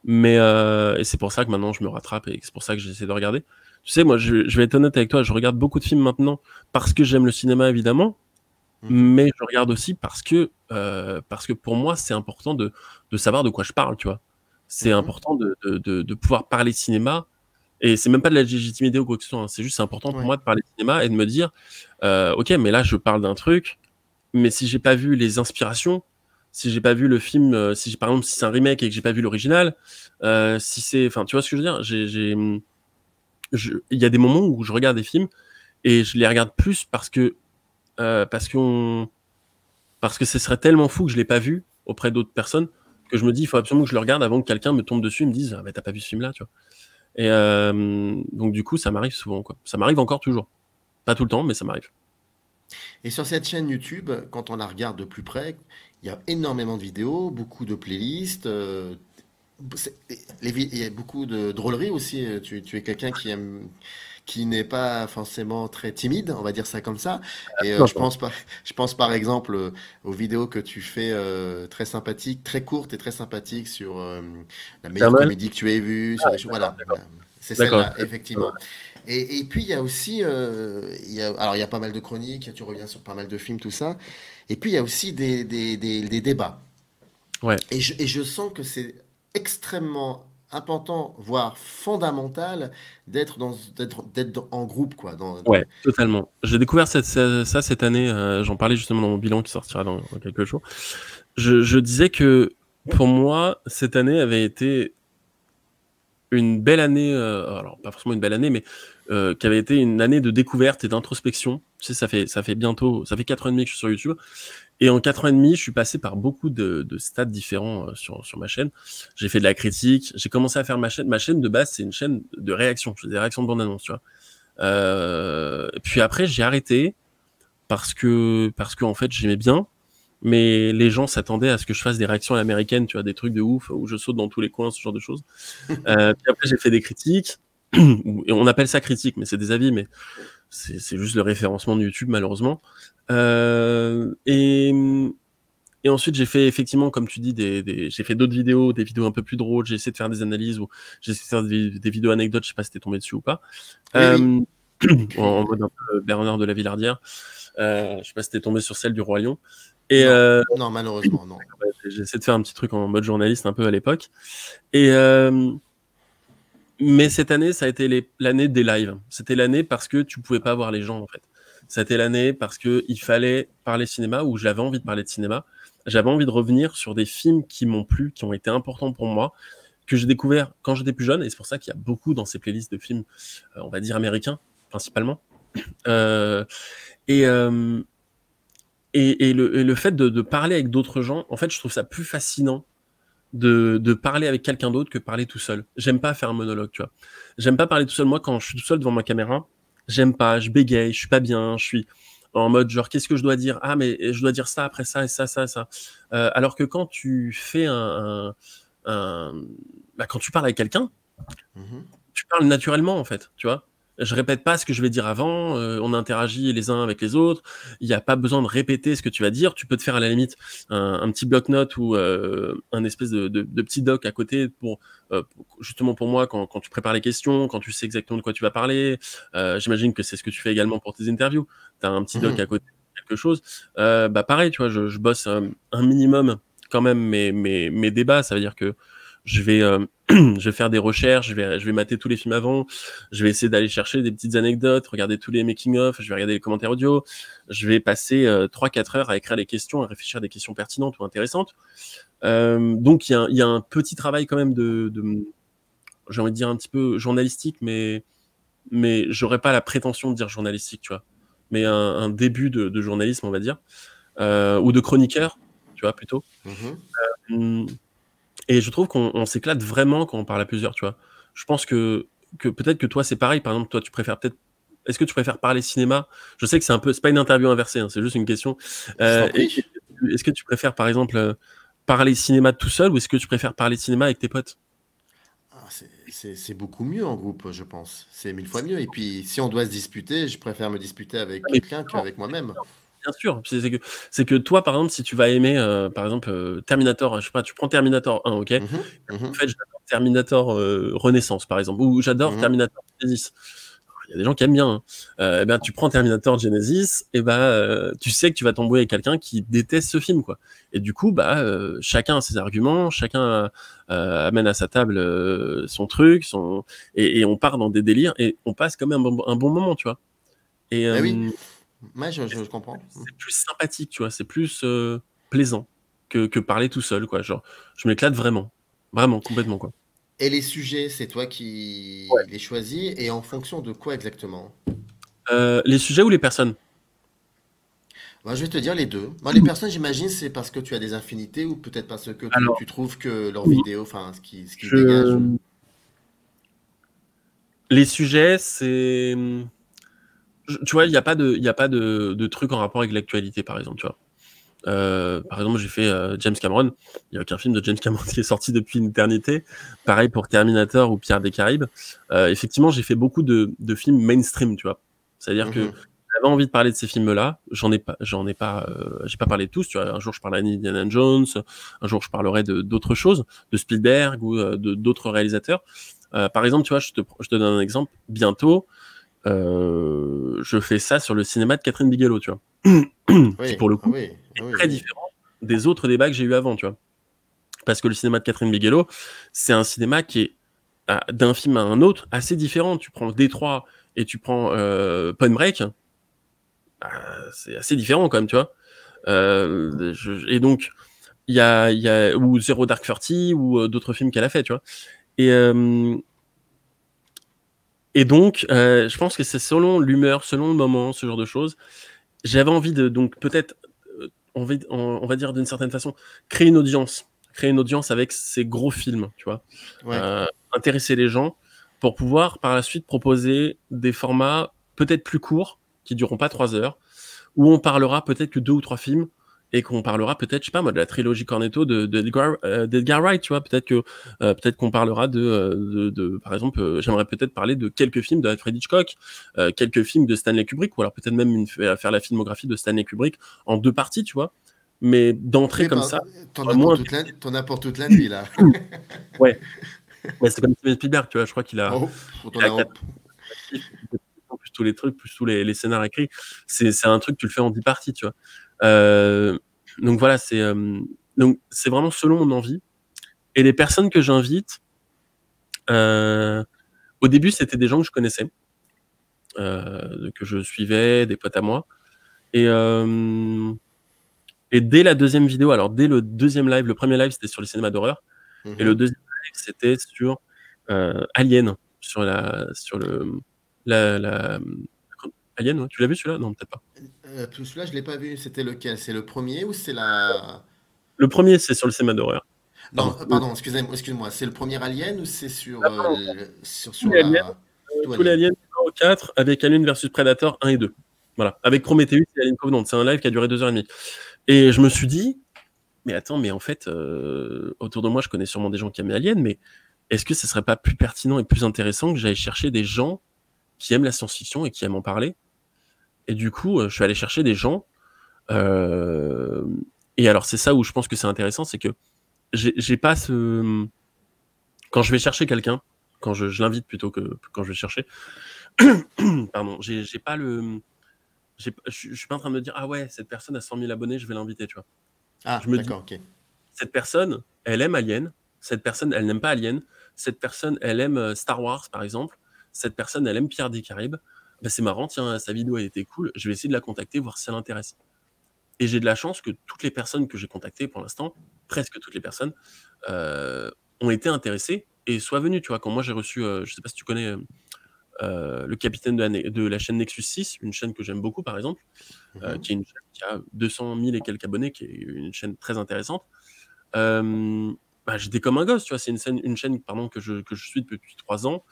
Et c'est pour ça que maintenant je me rattrape et c'est pour ça que j'essaie de regarder. Tu sais, moi je vais être honnête avec toi, je regarde beaucoup de films maintenant parce que j'aime le cinéma évidemment, Mhm, mais je regarde aussi parce que pour moi c'est important de savoir de quoi je parle, tu vois. C'est mhm, important de pouvoir parler cinéma et c'est même pas de la légitimité ou quoi que ce soit, hein. C'est juste c'est important pour ouais. moi de parler cinéma et de me dire ok, mais là je parle d'un truc, mais si j'ai pas vu les inspirations, si j'ai pas vu le film, par exemple si c'est un remake et que j'ai pas vu l'original, enfin tu vois ce que je veux dire, il y a des moments où je regarde des films et je les regarde plus euh, parce qu'on parce que ce serait tellement fou que je l'ai pas vu auprès d'autres personnes que je me dis il faut absolument que je le regarde avant que quelqu'un me tombe dessus et me dise ah mais t'as pas vu ce film là, tu vois. Donc du coup ça m'arrive souvent quoi, ça m'arrive encore toujours, pas tout le temps mais ça m'arrive. Et sur cette chaîne YouTube, quand on la regarde de plus près, il y a énormément de vidéos, beaucoup de playlists, il y a beaucoup de drôleries aussi. Tu es quelqu'un qui n'est pas forcément très timide, on va dire ça comme ça. Et Non, non. je pense par exemple aux vidéos que tu fais très sympathiques, très courtes et très sympathiques sur la meilleure Eternal. comédie que tu aies vue, Ah, sur des choses. d'accord, Voilà, d'accord, c'est d'accord. celle-là, effectivement. Et puis il y a aussi, alors il y a pas mal de chroniques, tu reviens sur pas mal de films, tout ça. Et puis il y a aussi des débats. Ouais. Et je sens que c'est extrêmement important, voire fondamental, d'être en groupe, quoi. Ouais, totalement. J'ai découvert ça cette année, j'en parlais justement dans mon bilan qui sortira dans quelques jours. Je disais que pour moi, cette année avait été une belle année, alors pas forcément une belle année, mais qui avait été une année de découverte et d'introspection. Tu sais, ça fait 4 ans et demi que je suis sur YouTube. Et en 4 ans et demi, je suis passé par beaucoup de stades différents sur ma chaîne. J'ai fait de la critique, j'ai commencé à faire ma chaîne. Ma chaîne de base, c'est une chaîne de réaction. Je fais des réactions de bande-annonce, tu vois. Puis après, j'ai arrêté parce que en fait, j'aimais bien, mais les gens s'attendaient à ce que je fasse des réactions à l'américaine, tu vois, des trucs de ouf où je saute dans tous les coins, ce genre de choses. Puis après, j'ai fait des critiques. Et on appelle ça critique, mais c'est des avis, mais c'est juste le référencement de YouTube, malheureusement. Et ensuite, j'ai fait effectivement, comme tu dis, j'ai fait d'autres vidéos, des vidéos un peu plus drôles. J'ai essayé de faire des analyses ou j'ai essayé de faire des vidéos anecdotes. Je sais pas si t'es tombé dessus ou pas. Oui, En mode un peu Bernard de la Villardière. Je sais pas si t'es tombé sur celle du Roi Lion. Et non, malheureusement, non. j'ai essayé de faire un petit truc en mode journaliste un peu à l'époque. Mais cette année, ça a été l'année des lives. C'était l'année parce que tu pouvais pas voir les gens, en fait. C'était l'année parce que il fallait parler cinéma, ou j'avais envie de parler de cinéma. J'avais envie de revenir sur des films qui m'ont plu, qui ont été importants pour moi, que j'ai découvert quand j'étais plus jeune. Et c'est pour ça qu'il y a beaucoup dans ces playlists de films, on va dire américains, principalement. Euh, et, euh, et le fait de parler avec d'autres gens, en fait, je trouve ça plus fascinant de parler avec quelqu'un d'autre que parler tout seul. J'aime pas faire un monologue, tu vois. J'aime pas parler tout seul. Moi, quand je suis tout seul devant ma caméra, j'aime pas, je bégaye, je suis pas bien, je suis en mode genre, qu'est-ce que je dois dire? Ah, mais je dois dire ça après ça et ça, ça, ça. Alors que quand tu fais quand tu parles avec quelqu'un, Mhm. tu parles naturellement, en fait, tu vois. Je répète pas ce que je vais dire avant, on interagit les uns avec les autres, il n'y a pas besoin de répéter ce que tu vas dire, tu peux te faire à la limite un petit bloc-notes ou un espèce de petit doc à côté justement pour moi quand tu prépares les questions, quand tu sais exactement de quoi tu vas parler. J'imagine que c'est ce que tu fais également pour tes interviews. Tu as un petit doc à côté, quelque chose. Pareil, tu vois, je bosse un minimum quand même mes débats, ça veut dire que je vais je vais faire des recherches, je vais mater tous les films avant, je vais essayer d'aller chercher des petites anecdotes, regarder tous les making-of, je vais regarder les commentaires audio, je vais passer 3-4 heures à écrire les questions, à réfléchir à des questions pertinentes ou intéressantes. Donc il y a un petit travail quand même de j'ai envie de dire un petit peu journalistique, mais j'aurais pas la prétention de dire journalistique, tu vois. Mais un début de journalisme, on va dire, ou de chroniqueur, tu vois, plutôt. Mhm. Et je trouve qu'on s'éclate vraiment quand on parle à plusieurs, tu vois. Je pense que peut-être que toi, c'est pareil. Par exemple, toi, tu préfères peut-être. Est-ce que tu préfères parler cinéma? Je sais que c'est pas une interview inversée, hein, c'est juste une question. Je t'en prie. Est-ce que tu préfères, par exemple, parler cinéma tout seul ou est-ce que tu préfères parler cinéma avec tes potes? Ah, c'est beaucoup mieux en groupe, je pense. C'est 1000 fois mieux. Et puis, si on doit se disputer, je préfère me disputer avec Ah, mais quelqu'un qu'avec moi-même. bien sûr. C'est que toi, par exemple, si tu vas aimer, par exemple, Terminator, je sais pas, tu prends Terminator 1, ok? Mhm, En mhm, fait, j'adore Terminator Renaissance, par exemple, ou j'adore mhm. Terminator Genesis. Il y a des gens qui aiment bien. Hein. Eh ben, tu prends Terminator Genesis, et tu sais que tu vas tomber avec quelqu'un qui déteste ce film, quoi. Et du coup, chacun a ses arguments, chacun amène à sa table son truc, et on part dans des délires, et on passe quand même un bon moment, tu vois. Et Eh oui, ouais, je comprends. c'est plus sympathique, tu vois. C'est plus plaisant que parler tout seul, quoi. Genre, je m'éclate vraiment, vraiment, complètement, quoi. Et les sujets, c'est toi qui les choisis et en fonction de quoi exactement? Les sujets ou les personnes? Moi, je vais te dire les deux. Moi, les personnes, j'imagine, c'est parce que tu as des affinités ou peut-être parce que tu Alors, trouves que leurs vidéos, enfin, ce qu'ils dégagent. je... les sujets, c'est... Tu vois, il y a pas de truc en rapport avec l'actualité, par exemple, tu vois. Par exemple, j'ai fait James Cameron. Il n'y a aucun film de James Cameron qui est sorti depuis une éternité. Pareil pour Terminator ou Pierre des Caraïbes. Effectivement, j'ai fait beaucoup de films mainstream, tu vois. C'est-à-dire que Mhm, j'avais envie de parler de ces films-là. J'ai pas parlé de tous, tu vois. Un jour, je parlerai d'Indiana Jones. Un jour, je parlerai d'autres choses, de Spielberg ou d'autres réalisateurs. Par exemple, tu vois, je te donne un exemple. Bientôt, je fais ça sur le cinéma de Catherine Bigelow, tu vois. Qui, oui, pour le ah coup, oui, ah est oui, très oui. différent des autres débats que j'ai eu avant, tu vois. Parce que le cinéma de Catherine Bigelow, c'est un cinéma qui est d'un film à un autre assez différent. Tu prends Détroit et tu prends Point Break, c'est assez différent quand même, tu vois. Et donc, il y a ou Zero Dark Thirty ou d'autres films qu'elle a fait, tu vois. Et donc, je pense que c'est selon l'humeur, selon le moment, ce genre de choses. J'avais envie de, donc peut-être, on va dire d'une certaine façon, créer une audience avec ces gros films, tu vois. Ouais. Intéresser les gens pour pouvoir par la suite proposer des formats peut-être plus courts, qui dureront pas 3 heures, où on parlera peut-être que 2 ou 3 films, et qu'on parlera peut-être, je sais pas moi, de la trilogie Cornetto d'Edgar Wright, tu vois. Peut-être qu'on parlera par exemple, j'aimerais peut-être parler de quelques films de Alfred Hitchcock, quelques films de Stanley Kubrick, ou alors peut-être même faire la filmographie de Stanley Kubrick en 2 parties, tu vois. Mais d'entrée comme ça, t'en as pour toute la nuit, là. ouais. Ouais, c'est comme Steven Spielberg, tu vois. Je crois qu'il a, Oh, il a 4 plus tous les trucs, plus tous les scénarios écrits. C'est un truc, tu le fais en 10 parties, tu vois. Donc voilà, donc c'est vraiment selon mon envie. Et les personnes que j'invite, au début, c'était des gens que je connaissais, que je suivais, des potes à moi. Et dès la deuxième vidéo, alors dès le deuxième live, le premier live, c'était sur le cinéma d'horreur. Et le deuxième live, c'était sur Alien, sur Alien, ouais. Tu l'as vu celui-là? Non, peut-être pas. Celui-là, je l'ai pas vu. C'était lequel? C'est le premier ou c'est la... Le premier, c'est sur le cinéma d'horreur. Non, pardon, excuse-moi. C'est le premier Alien ou c'est sur, sur Tous les Aliens, la... tous les Aliens 1 au 4 avec Alien vs Predator 1 et 2. Voilà, avec Prometheus et Alien Covenant. C'est un live qui a duré 2h30. Et je me suis dit, mais attends, mais en fait, autour de moi, je connais sûrement des gens qui aiment Alien, mais est-ce que ce serait pas plus pertinent et plus intéressant que j'aille chercher des gens qui aiment la science-fiction et qui aiment en parler? Et du coup, je suis allé chercher des gens. Et alors, c'est ça où je pense que c'est intéressant, c'est que j'ai pas ce... Quand je vais chercher quelqu'un, quand je l'invite plutôt que quand je vais chercher, pardon, j'ai pas le... Je suis pas en train de me dire, ah ouais, cette personne a 100 000 abonnés, je vais l'inviter, tu vois. Ah, Je me dis, d'accord, ok. cette personne, elle aime Alien, cette personne, elle n'aime pas Alien, cette personne, elle aime Star Wars, par exemple, cette personne, elle aime Pierre des Caraïbes, bah, c'est marrant, tiens, sa vidéo, elle était cool, je vais essayer de la contacter, voir si ça l'intéresse. Et j'ai de la chance que toutes les personnes que j'ai contactées pour l'instant, presque toutes les personnes, ont été intéressées et soient venues, tu vois. Quand moi j'ai reçu, je sais pas si tu connais le capitaine de la chaîne Nexus 6, une chaîne que j'aime beaucoup par exemple, qui est une chaîne qui a 200 000 et quelques abonnés, qui est une chaîne très intéressante. Bah, j'étais comme un gosse, tu vois. C'est une chaîne pardon, que je suis depuis 3 ans.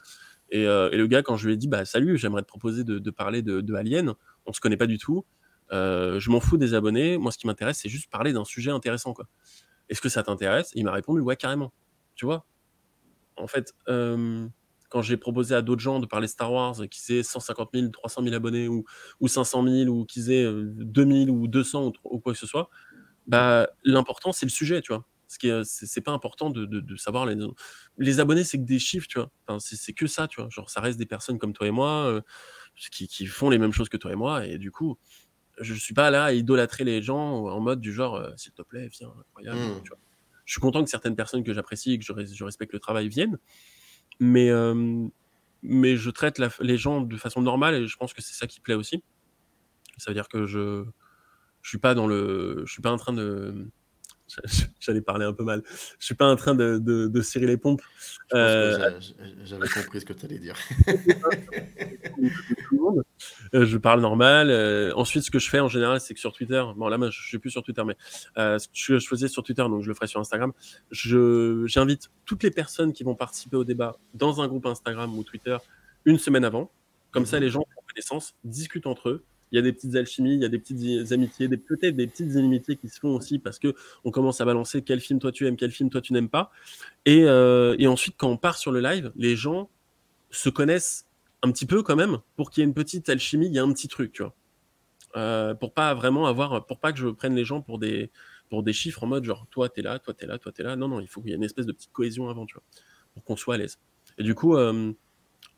Et le gars, quand je lui ai dit, bah salut, j'aimerais te proposer de parler de Alien, on se connaît pas du tout. Je m'en fous des abonnés. Moi, ce qui m'intéresse, c'est juste parler d'un sujet intéressant, quoi. Est-ce que ça t'intéresse? Il m'a répondu, ouais, carrément. Tu vois? En fait, quand j'ai proposé à d'autres gens de parler Star Wars, qu'ils aient 150 000, 300 000 abonnés ou 500 000 ou qu'ils aient 2000 ou 200 ou quoi que ce soit, bah, l'important, c'est le sujet, tu vois. Ce qui est, c'est pas important de savoir les abonnés, c'est que des chiffres, tu vois. Enfin, c'est que ça, tu vois. Genre, ça reste des personnes comme toi et moi, qui font les mêmes choses que toi et moi, et du coup, je suis pas là à idolâtrer les gens en mode du genre, s'il te plaît, viens, incroyable, tu vois. Je suis content que certaines personnes que j'apprécie et que je respecte le travail viennent, mais je traite les gens de façon normale et je pense que c'est ça qui plaît aussi. Ça veut dire que je suis pas en train de... J'allais parler un peu mal. Je suis pas en train de cirer les pompes. Je pense que j'avais compris ce que tu allais dire. Je parle normal. Ensuite, ce que je fais en général, c'est que sur Twitter, bon là, moi, je suis plus sur Twitter, mais ce que je faisais sur Twitter, donc je le ferai sur Instagram. J'invite toutes les personnes qui vont participer au débat dans un groupe Instagram ou Twitter une semaine avant. Comme ça, les gens font connaissance, discutent entre eux. Il y a des petites alchimies, il y a des petites amitiés, peut-être des petites inimitiés qui se font aussi parce que on commence à balancer quel film toi tu aimes, quel film toi tu n'aimes pas. Et ensuite, quand on part sur le live, les gens se connaissent un petit peu quand même pour qu'il y ait une petite alchimie, il y a un petit truc, tu vois. Pour pas que je prenne les gens pour des chiffres en mode genre toi t'es là, toi t'es là, toi t'es là. Non, non, il faut qu'il y ait une espèce de petite cohésion avant, tu vois, pour qu'on soit à l'aise. Et du coup,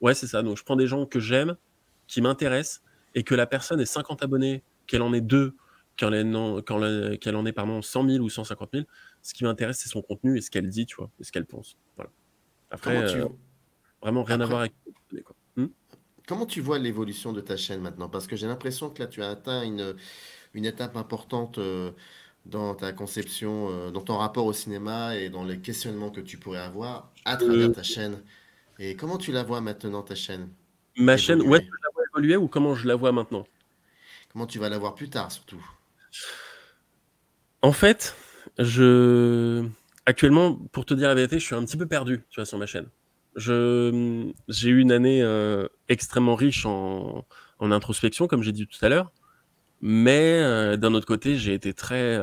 ouais, c'est ça. Donc je prends des gens que j'aime, qui m'intéressent, et que la personne ait 50 abonnés, qu'elle en ait 2, qu'elle en ait pardon, 100 000 ou 150 000. Ce qui m'intéresse, c'est son contenu et ce qu'elle dit, tu vois, et ce qu'elle pense. Voilà. Après, Vraiment rien à Après, voir avec quoi. comment tu vois l'évolution de ta chaîne maintenant? Parce que j'ai l'impression que là, tu as atteint une étape importante dans ta conception, dans ton rapport au cinéma et dans les questionnements que tu pourrais avoir à travers Euh, ta chaîne. Et comment tu la vois maintenant, ta chaîne, Ma chaîne, où est-ce évoluer? que je la vois évoluer ou comment je la vois maintenant? Comment tu vas la voir plus tard, surtout? En fait, je actuellement, pour te dire la vérité, je suis un petit peu perdu, tu vois, sur ma chaîne. J'ai eu une année extrêmement riche en introspection, comme j'ai dit tout à l'heure, mais d'un autre côté, j'ai été très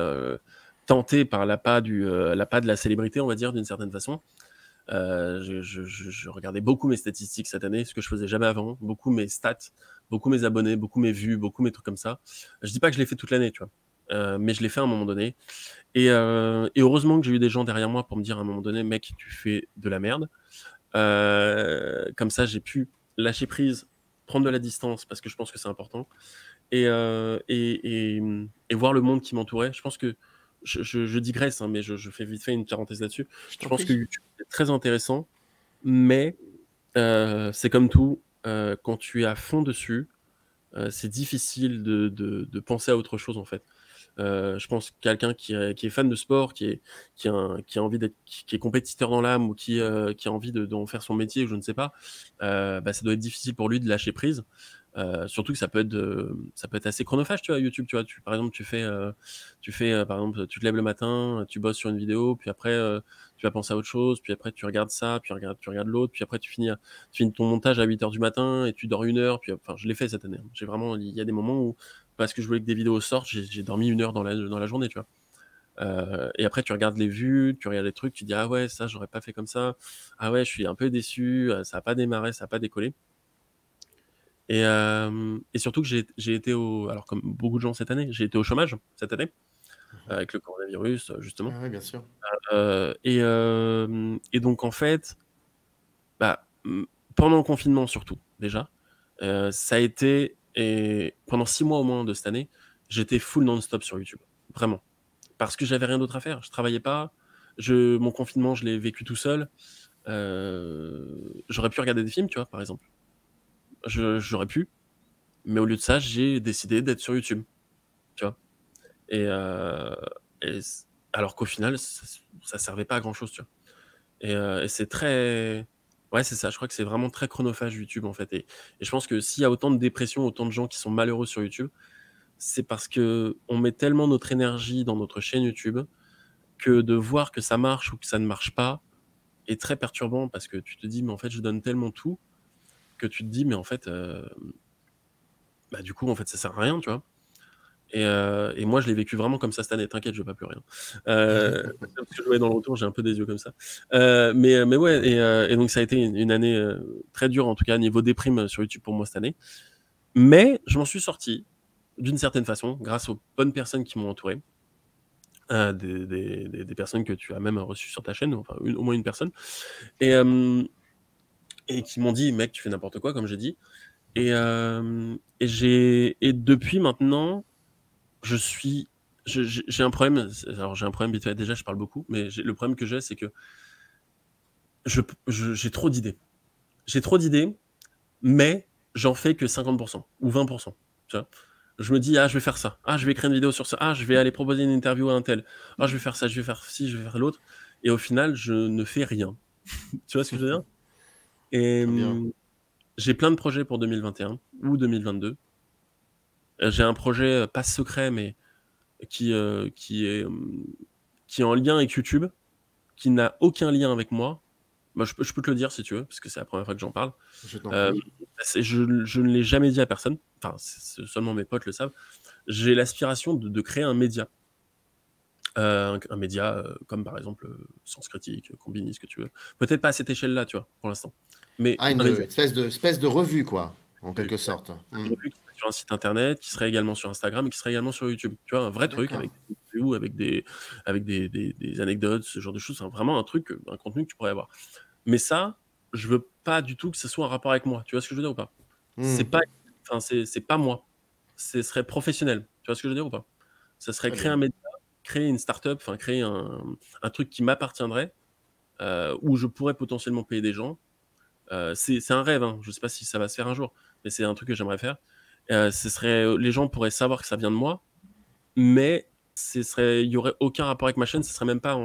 tenté par l'appât de la célébrité, on va dire, d'une certaine façon. Je regardais beaucoup mes statistiques cette année, ce que je faisais jamais avant, beaucoup mes stats, beaucoup mes abonnés, beaucoup mes vues, beaucoup mes trucs comme ça. Je dis pas que je l'ai fait toute l'année, tu vois, mais je l'ai fait à un moment donné. Et heureusement que j'ai eu des gens derrière moi pour me dire à un moment donné, mec, tu fais de la merde. Comme ça, j'ai pu lâcher prise, prendre de la distance parce que je pense que c'est important et voir le monde qui m'entourait. Je pense que je digresse, hein, mais je fais vite fait une parenthèse là-dessus. Je Je t'en pense que prie. YouTube est très intéressant, mais c'est comme tout, quand tu es à fond dessus, c'est difficile de penser à autre chose en fait. Je pense que quelqu'un qui est fan de sport, qui a envie d'être, qui est compétiteur dans l'âme ou qui a envie d'en faire son métier, je ne sais pas, bah, ça doit être difficile pour lui de lâcher prise. Surtout que ça peut être assez chronophage, tu vois, YouTube, tu vois, par exemple, par exemple, tu te lèves le matin, tu bosses sur une vidéo, puis après, tu vas penser à autre chose, puis après, tu regardes ça, puis tu regardes l'autre, puis après, tu finis ton montage à 8 heures du matin et tu dors 1 heure, puis enfin, je l'ai fait cette année, hein. Il y a des moments où, parce que je voulais que des vidéos sortent, j'ai dormi 1 heure dans la journée, tu vois. Et après, tu regardes les vues, tu regardes les trucs, tu dis, ah ouais, ça, j'aurais pas fait comme ça. Ah ouais, je suis un peu déçu, ça a pas démarré, ça a pas décollé. Et surtout que j'ai été alors comme beaucoup de gens cette année, j'ai été au chômage cette année, Mhm. avec le coronavirus, justement. Ah oui, bien sûr. Et donc, en fait, bah, pendant le confinement surtout, déjà, ça a été, et pendant 6 mois au moins de cette année, j'étais full non-stop sur YouTube. Vraiment. Parce que j'avais rien d'autre à faire. Je travaillais pas. Mon confinement, je l'ai vécu tout seul. J'aurais pu regarder des films, tu vois, par exemple. J'aurais pu. Mais au lieu de ça, j'ai décidé d'être sur YouTube, tu vois. Et, euh, et alors qu'au final, ça servait pas à grand chose, tu vois. Et c'est très. Ouais, c'est ça. Je crois que c'est vraiment très chronophage YouTube, en fait. Et je pense que s'il y a autant de dépression, autant de gens qui sont malheureux sur YouTube, c'est parce que on met tellement notre énergie dans notre chaîne YouTube que de voir que ça marche ou que ça ne marche pas est très perturbant parce que tu te dis, mais en fait, je donne tellement tout que tu te dis, mais en fait, bah, du coup, en fait, ça sert à rien, tu vois. Et moi, je l'ai vécu vraiment comme ça cette année. T'inquiète, je vais pas pleurer, hein. Parce que je voyais dans le retour, j'ai un peu des yeux comme ça. Mais ouais, et donc ça a été une année très dure, en tout cas, niveau déprime sur YouTube pour moi cette année. Mais je m'en suis sorti d'une certaine façon, grâce aux bonnes personnes qui m'ont entouré. Des personnes que tu as même reçues sur ta chaîne, enfin au moins une personne, et, et qui m'ont dit, mec, tu fais n'importe quoi, comme j'ai dit. Et depuis maintenant, j'ai un problème. Alors j'ai un problème vite fait. Déjà, je parle beaucoup, mais le problème que j'ai, c'est que j'ai trop d'idées. J'ai trop d'idées, mais j'en fais que 50% ou 20%. Tu vois, je me dis, ah, je vais faire ça. Ah, je vais écrire une vidéo sur ça. Ah, je vais aller proposer une interview à un tel. Ah, je vais faire ça, je vais faire ci, je vais faire l'autre. Et au final, je ne fais rien. Tu vois ce que je veux dire? Et Très bien. j'ai plein de projets pour 2021 ou 2022. J'ai un projet pas secret, mais qui, euh, qui, est, euh, qui est en lien avec YouTube, qui n'a aucun lien avec moi. Moi, je peux te le dire si tu veux, parce que c'est la première fois que j'en parle. Je t'en Euh, prie. je ne l'ai jamais dit à personne. Enfin, seulement mes potes le savent. J'ai l'aspiration de créer un média. Un média comme par exemple Sens Critique, Combini, ce que tu veux. Peut-être pas à cette échelle-là, tu vois, pour l'instant. Mais Ah, une un média. espèce de revue, quoi, en Vu quelque sorte. une revue qui serait sur un site internet, qui serait également sur Instagram et qui serait également sur YouTube. Tu vois, un vrai truc D'accord. avec des interviews, avec des anecdotes, ce genre de choses. C'est vraiment un truc, un contenu que tu pourrais avoir. Mais ça, je veux pas du tout que ce soit un rapport avec moi. Tu vois ce que je veux dire ou pas? C'est Hmm. pas, enfin, c'est pas moi. Ce serait professionnel. Tu vois ce que je veux dire ou pas? Ça serait Très créer un bien. média, créer une start-up, enfin, créer un truc qui m'appartiendrait, où je pourrais potentiellement payer des gens, C'est un rêve, hein, je sais pas si ça va se faire un jour, mais c'est un truc que j'aimerais faire. Ce serait, les gens pourraient savoir que ça vient de moi, mais il y aurait aucun rapport avec ma chaîne, ce serait même pas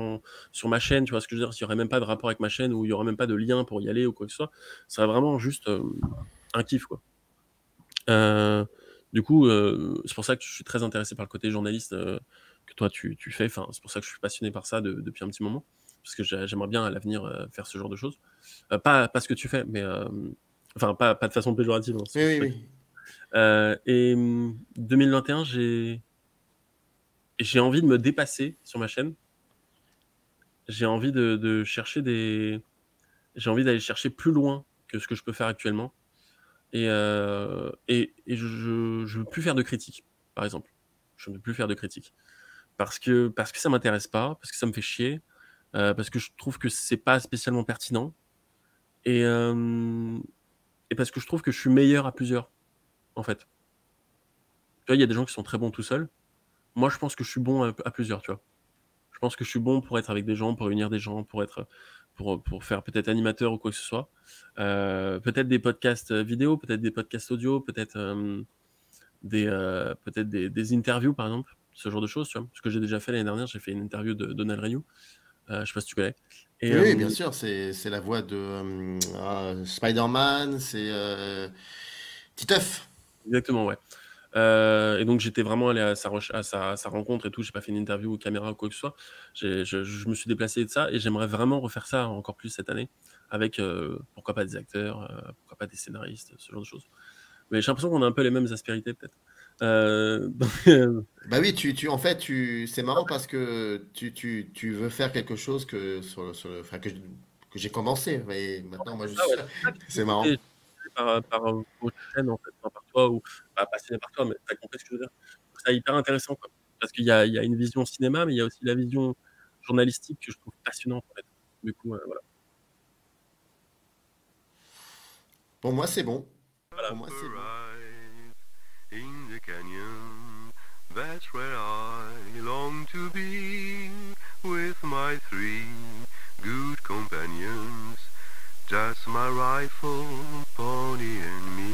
sur ma chaîne, tu vois ce que je veux dire? Il y aurait même pas de rapport avec ma chaîne, ou il y aurait même pas de lien pour y aller ou quoi que ce soit. Ce serait vraiment juste un kiff, quoi. Du coup, c'est pour ça que je suis très intéressé par le côté journaliste que toi tu fais. Enfin, c'est pour ça que je suis passionné par ça depuis un petit moment, parce que j'aimerais bien à l'avenir faire ce genre de choses. Pas ce que tu fais, mais enfin pas de façon péjorative, hein, ce que Oui, je oui, fais. oui. Et 2021, j'ai envie de me dépasser sur ma chaîne. J'ai envie de chercher j'ai envie d'aller chercher plus loin que ce que je peux faire actuellement. Et je veux plus faire de critiques, par exemple. Je ne veux plus faire de critiques. Parce que ça m'intéresse pas, parce que ça me fait chier, parce que je trouve que c'est pas spécialement pertinent, et, et parce que je trouve que je suis meilleur à plusieurs, en fait. Tu vois, il y a des gens qui sont très bons tout seuls. Moi, je pense que je suis bon à plusieurs, tu vois. Je pense que je suis bon pour être avec des gens, pour réunir des gens, pour faire peut-être animateur ou quoi que ce soit. Peut-être des podcasts vidéo, peut-être des podcasts audio, peut-être peut-être des interviews, par exemple, ce genre de choses, tu vois. Ce que j'ai déjà fait l'année dernière, j'ai fait une interview de Donald Renew. Je sais pas si tu connais. Et Oui, bien sûr, c'est la voix de Spider-Man, c'est Titeuf. exactement, ouais. Et donc j'étais vraiment allé à sa rencontre et tout. J'ai pas fait une interview aux caméras ou quoi que ce soit. Je me suis déplacé de ça, et j'aimerais vraiment refaire ça encore plus cette année avec pourquoi pas des acteurs, pourquoi pas des scénaristes, ce genre de choses. Mais j'ai l'impression qu'on a un peu les mêmes aspérités, peut-être. Donc, Bah oui, en fait, c'est marrant parce que tu veux faire quelque chose enfin, que j'ai commencé. Mais maintenant, moi, c'est ça, ouais. c'est J'étais marrant. par votre chaîne, en fait, enfin, par toi, ou pas passionné par toi, mais t'as compris ce que je veux dire. Je trouve ça hyper intéressant, quoi. Parce qu'il y a une vision cinéma, mais il y a aussi la vision journalistique que je trouve passionnante, en fait. Du coup, voilà. Pour moi, c'est bon. Voilà. Pour moi, c'est bon. In the canyon, that's where I long to be, with my 3 good companions, just my rifle, pony and me.